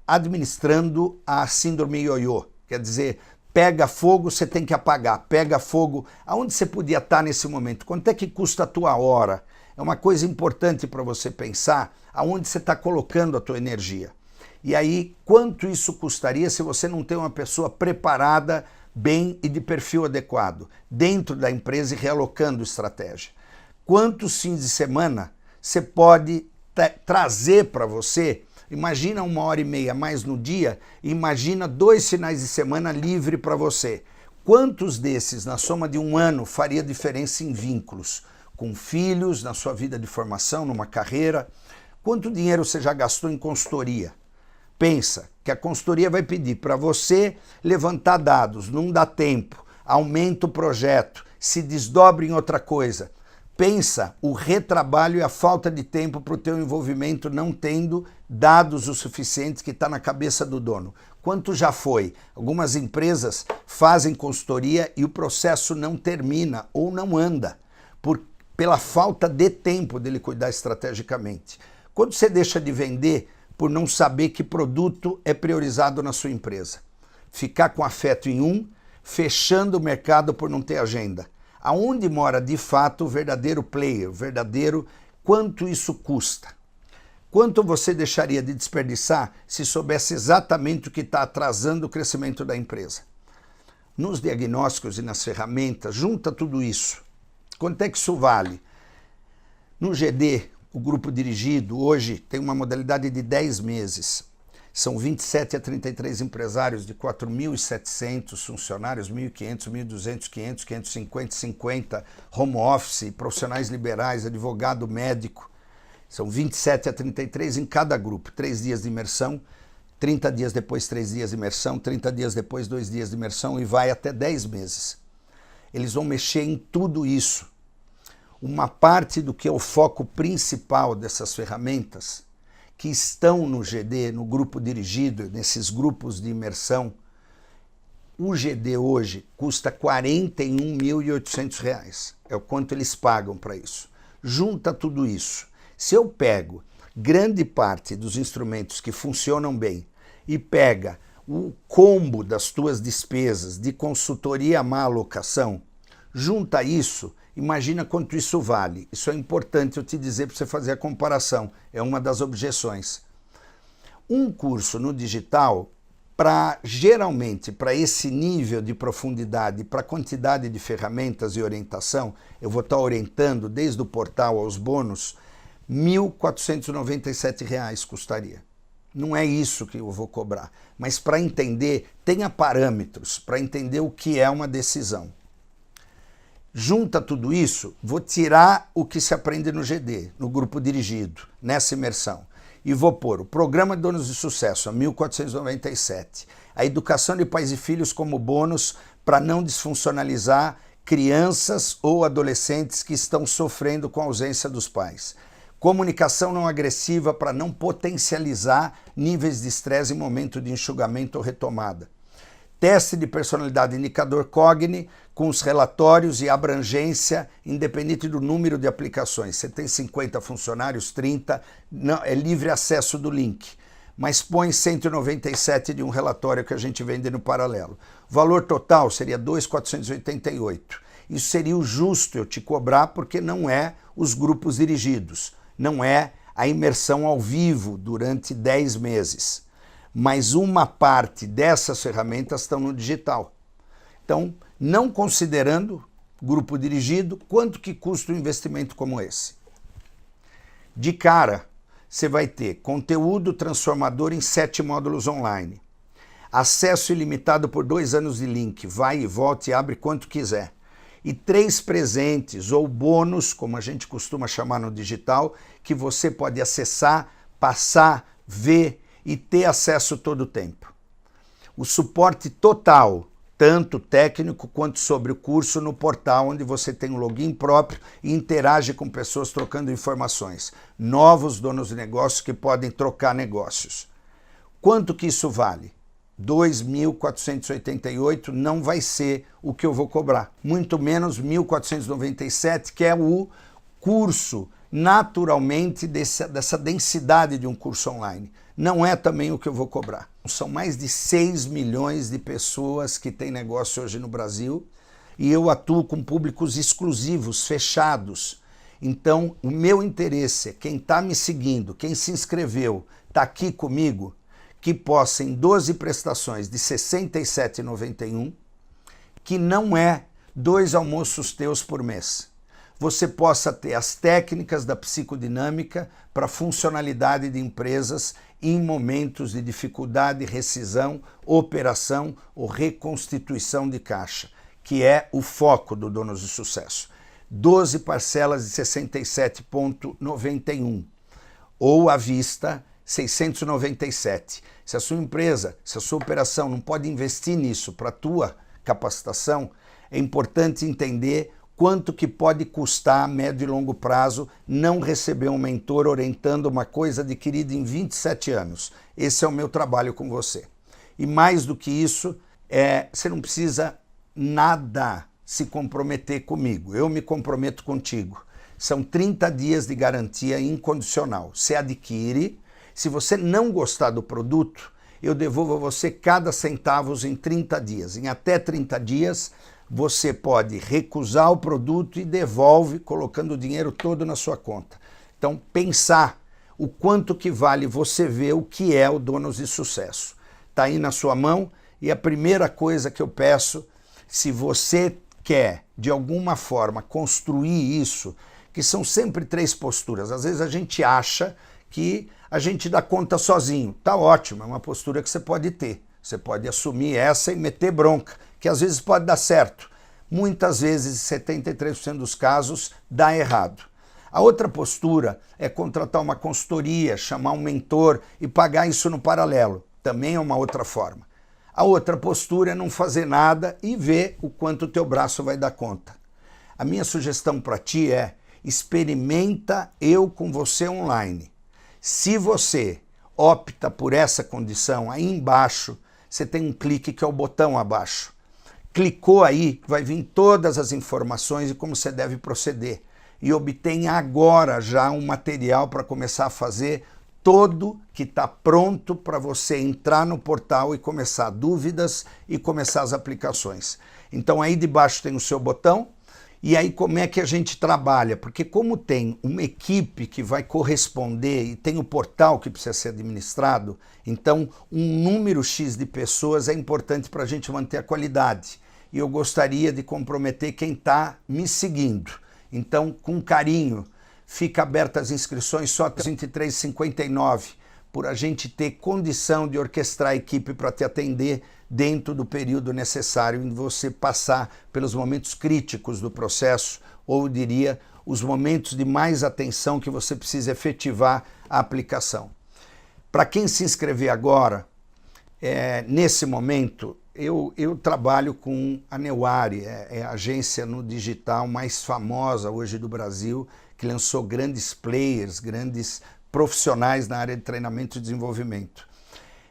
administrando a síndrome ioiô? Quer dizer, pega fogo, você tem que apagar, pega fogo. Aonde você podia estar nesse momento? Quanto é que custa a tua hora? É uma coisa importante para você pensar aonde você está colocando a tua energia. E aí, quanto isso custaria se você não tem uma pessoa preparada bem e de perfil adequado dentro da empresa e realocando estratégia? Quantos fins de semana você pode trazer para você? Imagina 1h30 mais no dia, imagina 2 finais de semana livre para você. Quantos desses, na soma de 1 ano, faria diferença em vínculos? Com filhos, na sua vida de formação, numa carreira? Quanto dinheiro você já gastou em consultoria? Pensa que a consultoria vai pedir para você levantar dados, não dá tempo, aumenta o projeto, se desdobre em outra coisa. Pensa o retrabalho e a falta de tempo para o teu envolvimento não tendo dados o suficiente que está na cabeça do dono. Quanto já foi? Algumas empresas fazem consultoria e o processo não termina ou não anda. pela falta de tempo dele cuidar estrategicamente. Quando você deixa de vender por não saber que produto é priorizado na sua empresa. Ficar com afeto em um, fechando o mercado por não ter agenda. Aonde mora de fato o verdadeiro player, o verdadeiro quanto isso custa? Quanto você deixaria de desperdiçar se soubesse exatamente o que está atrasando o crescimento da empresa? Nos diagnósticos e nas ferramentas, junta tudo isso. Quanto é que isso vale? No GD, o grupo dirigido, hoje tem uma modalidade de 10 meses. São 27 a 33 empresários de 4.700 funcionários, 1.500, 1.200, 500, 550, 50, home office, profissionais liberais, advogado, médico. São 27 a 33 em cada grupo, 3 dias de imersão, 30 dias depois 3 dias de imersão, 30 dias depois 2 dias de imersão e vai até 10 meses. Eles vão mexer em tudo isso. Uma parte do que é o foco principal dessas ferramentas que estão no GD, no grupo dirigido, nesses grupos de imersão, o GD hoje custa R$ 41.800. É o quanto eles pagam para isso. Junta tudo isso. Se eu pego grande parte dos instrumentos que funcionam bem e pega o combo das tuas despesas de consultoria má alocação, junta isso, imagina quanto isso vale. Isso é importante eu te dizer para você fazer a comparação. É uma das objeções. Um curso no digital, geralmente, para esse nível de profundidade, para a quantidade de ferramentas e orientação, eu vou estar orientando desde o portal aos bônus, R$ 1.497 custaria. Não é isso que eu vou cobrar. Mas para entender, tenha parâmetros, para entender o que é uma decisão. Junta tudo isso, vou tirar o que se aprende no GD, no grupo dirigido, nessa imersão. E vou pôr o Programa de Donos de Sucesso, a 1.497. A Educação de Pais e Filhos como bônus para não disfuncionalizar crianças ou adolescentes que estão sofrendo com a ausência dos pais. Comunicação não agressiva para não potencializar níveis de estresse em momento de enxugamento ou retomada. Teste de personalidade indicador Cogni com os relatórios e abrangência independente do número de aplicações. Você tem 50 funcionários, 30, não, é livre acesso do link. Mas põe 197 de um relatório que a gente vende no paralelo. O valor total seria 2.488. Isso seria o justo eu te cobrar porque não é os grupos dirigidos. Não é a imersão ao vivo durante 10 meses. Mas uma parte dessas ferramentas estão no digital. Então, não considerando grupo dirigido, quanto que custa um investimento como esse? De cara, você vai ter conteúdo transformador em 7 módulos online. Acesso ilimitado por 2 anos de link, vai e volta e abre quanto quiser. E 3 presentes ou bônus, como a gente costuma chamar no digital, que você pode acessar, passar, ver e ter acesso todo o tempo. O suporte total, tanto técnico quanto sobre o curso no portal, onde você tem um login próprio e interage com pessoas trocando informações. Novos donos de negócios que podem trocar negócios. Quanto que isso vale? 2.488 não vai ser o que eu vou cobrar. Muito menos 1.497, que é o curso naturalmente dessa densidade de um curso online. Não é também o que eu vou cobrar. São mais de 6 milhões de pessoas que têm negócio hoje no Brasil e eu atuo com públicos exclusivos, fechados. Então, o meu interesse é quem está me seguindo, quem se inscreveu, está aqui comigo, que possa em 12 prestações de R$ 67,91, que não é 2 almoços teus por mês. Você possa ter as técnicas da psicodinâmica para funcionalidade de empresas em momentos de dificuldade, rescisão, operação ou reconstituição de caixa, que é o foco do Donos de Sucesso. 12 parcelas de R$ 67,91 ou à vista 697. Se a sua empresa, se a sua operação não pode investir nisso para a tua capacitação, é importante entender quanto que pode custar a médio e longo prazo não receber um mentor orientando uma coisa adquirida em 27 anos. Esse é o meu trabalho com você. E mais do que isso, você não precisa nada se comprometer comigo. Eu me comprometo contigo. São 30 dias de garantia incondicional. Você adquire, se você não gostar do produto, eu devolvo a você cada centavo em 30 dias. Em até 30 dias, você pode recusar o produto e devolve colocando o dinheiro todo na sua conta. Então, pensar o quanto que vale você ver o que é o Donos de Sucesso. Está aí na sua mão e a primeira coisa que eu peço, se você quer, de alguma forma, construir isso, que são sempre 3 posturas. Às vezes a gente acha que a gente dá conta sozinho. Tá ótimo, é uma postura que você pode ter. Você pode assumir essa e meter bronca, que às vezes pode dar certo. Muitas vezes, 73% dos casos, dá errado. A outra postura é contratar uma consultoria, chamar um mentor e pagar isso no paralelo. Também é uma outra forma. A outra postura é não fazer nada e ver o quanto o teu braço vai dar conta. A minha sugestão para ti é: experimenta eu com você online. Se você opta por essa condição, aí embaixo você tem um clique que é o botão abaixo. Clicou aí, vai vir todas as informações de como você deve proceder. E obtém agora já um material para começar a fazer todo que está pronto para você entrar no portal e começar dúvidas e começar as aplicações. Então aí debaixo tem o seu botão. E aí como é que a gente trabalha? Porque como tem uma equipe que vai corresponder e tem o portal que precisa ser administrado, então um número X de pessoas é importante para a gente manter a qualidade. E eu gostaria de comprometer quem está me seguindo. Então, com carinho, fica abertas as inscrições só até 23h59, por a gente ter condição de orquestrar a equipe para te atender dentro do período necessário em você passar pelos momentos críticos do processo, ou eu diria, os momentos de mais atenção que você precisa efetivar a aplicação. Para quem se inscrever agora, nesse momento, eu trabalho com a Newari, é a agência no digital mais famosa hoje do Brasil, que lançou grandes players, grandes profissionais na área de treinamento e desenvolvimento.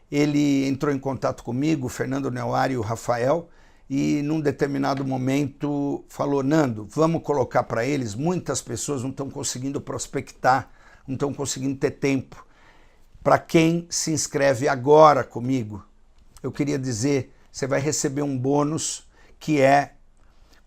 Ele entrou em contato comigo, o Fernando Newari e o Rafael, e num determinado momento falou: Nando, vamos colocar para eles, muitas pessoas não estão conseguindo prospectar, não estão conseguindo ter tempo. Para quem se inscreve agora comigo, eu queria dizer, você vai receber um bônus que é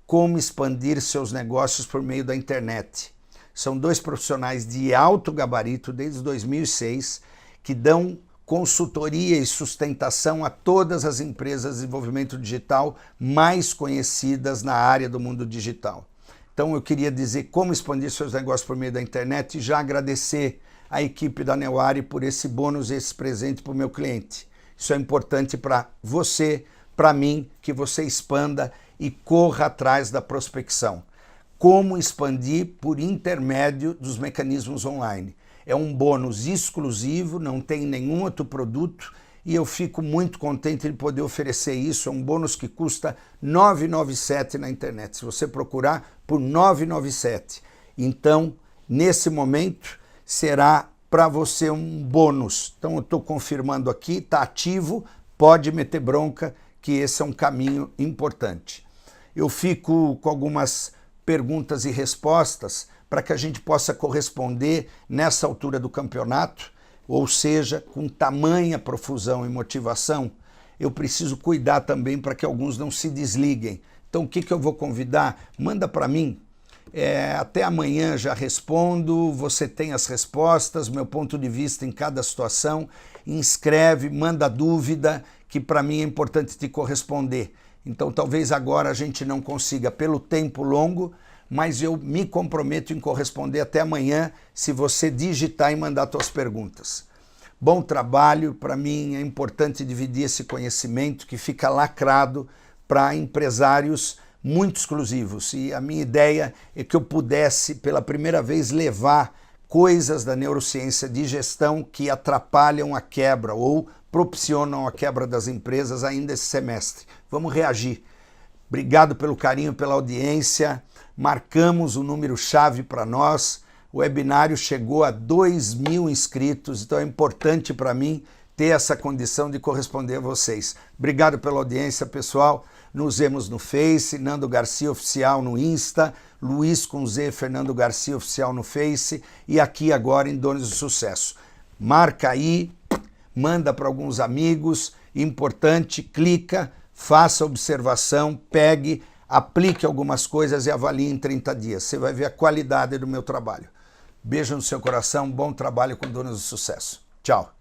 como expandir seus negócios por meio da internet. São 2 profissionais de alto gabarito desde 2006 que dão consultoria e sustentação a todas as empresas de desenvolvimento digital mais conhecidas na área do mundo digital. Então eu queria dizer como expandir seus negócios por meio da internet e já agradecer a equipe da Newari por esse bônus, esse presente para o meu cliente. Isso é importante para você, para mim, que você expanda e corra atrás da prospecção. Como expandir por intermédio dos mecanismos online. É um bônus exclusivo, não tem nenhum outro produto e eu fico muito contente de poder oferecer isso. É um bônus que custa R$ 9,97 na internet. Se você procurar por R$ 9,97. Então, nesse momento, será para você um bônus. Então, eu estou confirmando aqui, está ativo, pode meter bronca, que esse é um caminho importante. Eu fico com algumas perguntas e respostas para que a gente possa corresponder nessa altura do campeonato, ou seja, com tamanha profusão e motivação, eu preciso cuidar também para que alguns não se desliguem. Então, o que eu vou convidar? Manda para mim. Até amanhã já respondo, você tem as respostas, meu ponto de vista em cada situação, inscreve, manda dúvida, que para mim é importante te corresponder. Então talvez agora a gente não consiga pelo tempo longo, mas eu me comprometo em corresponder até amanhã se você digitar e mandar suas perguntas. Bom trabalho, para mim é importante dividir esse conhecimento que fica lacrado para empresários muito exclusivos. E a minha ideia é que eu pudesse, pela primeira vez, levar coisas da neurociência de gestão que atrapalham a quebra ou propiciam a quebra das empresas ainda esse semestre. Vamos reagir. Obrigado pelo carinho, pela audiência. Marcamos um número-chave para nós. O webinário chegou a 2.000 inscritos, então é importante para mim ter essa condição de corresponder a vocês. Obrigado pela audiência, pessoal. Nos vemos no Face, Nando Garcia Oficial no Insta, Luiz com Z, Fernando Garcia Oficial no Face e aqui agora em Donos do Sucesso. Marca aí, manda para alguns amigos, importante, clica, faça observação, pegue, aplique algumas coisas e avalie em 30 dias. Você vai ver a qualidade do meu trabalho. Beijo no seu coração, bom trabalho com Donos do Sucesso. Tchau.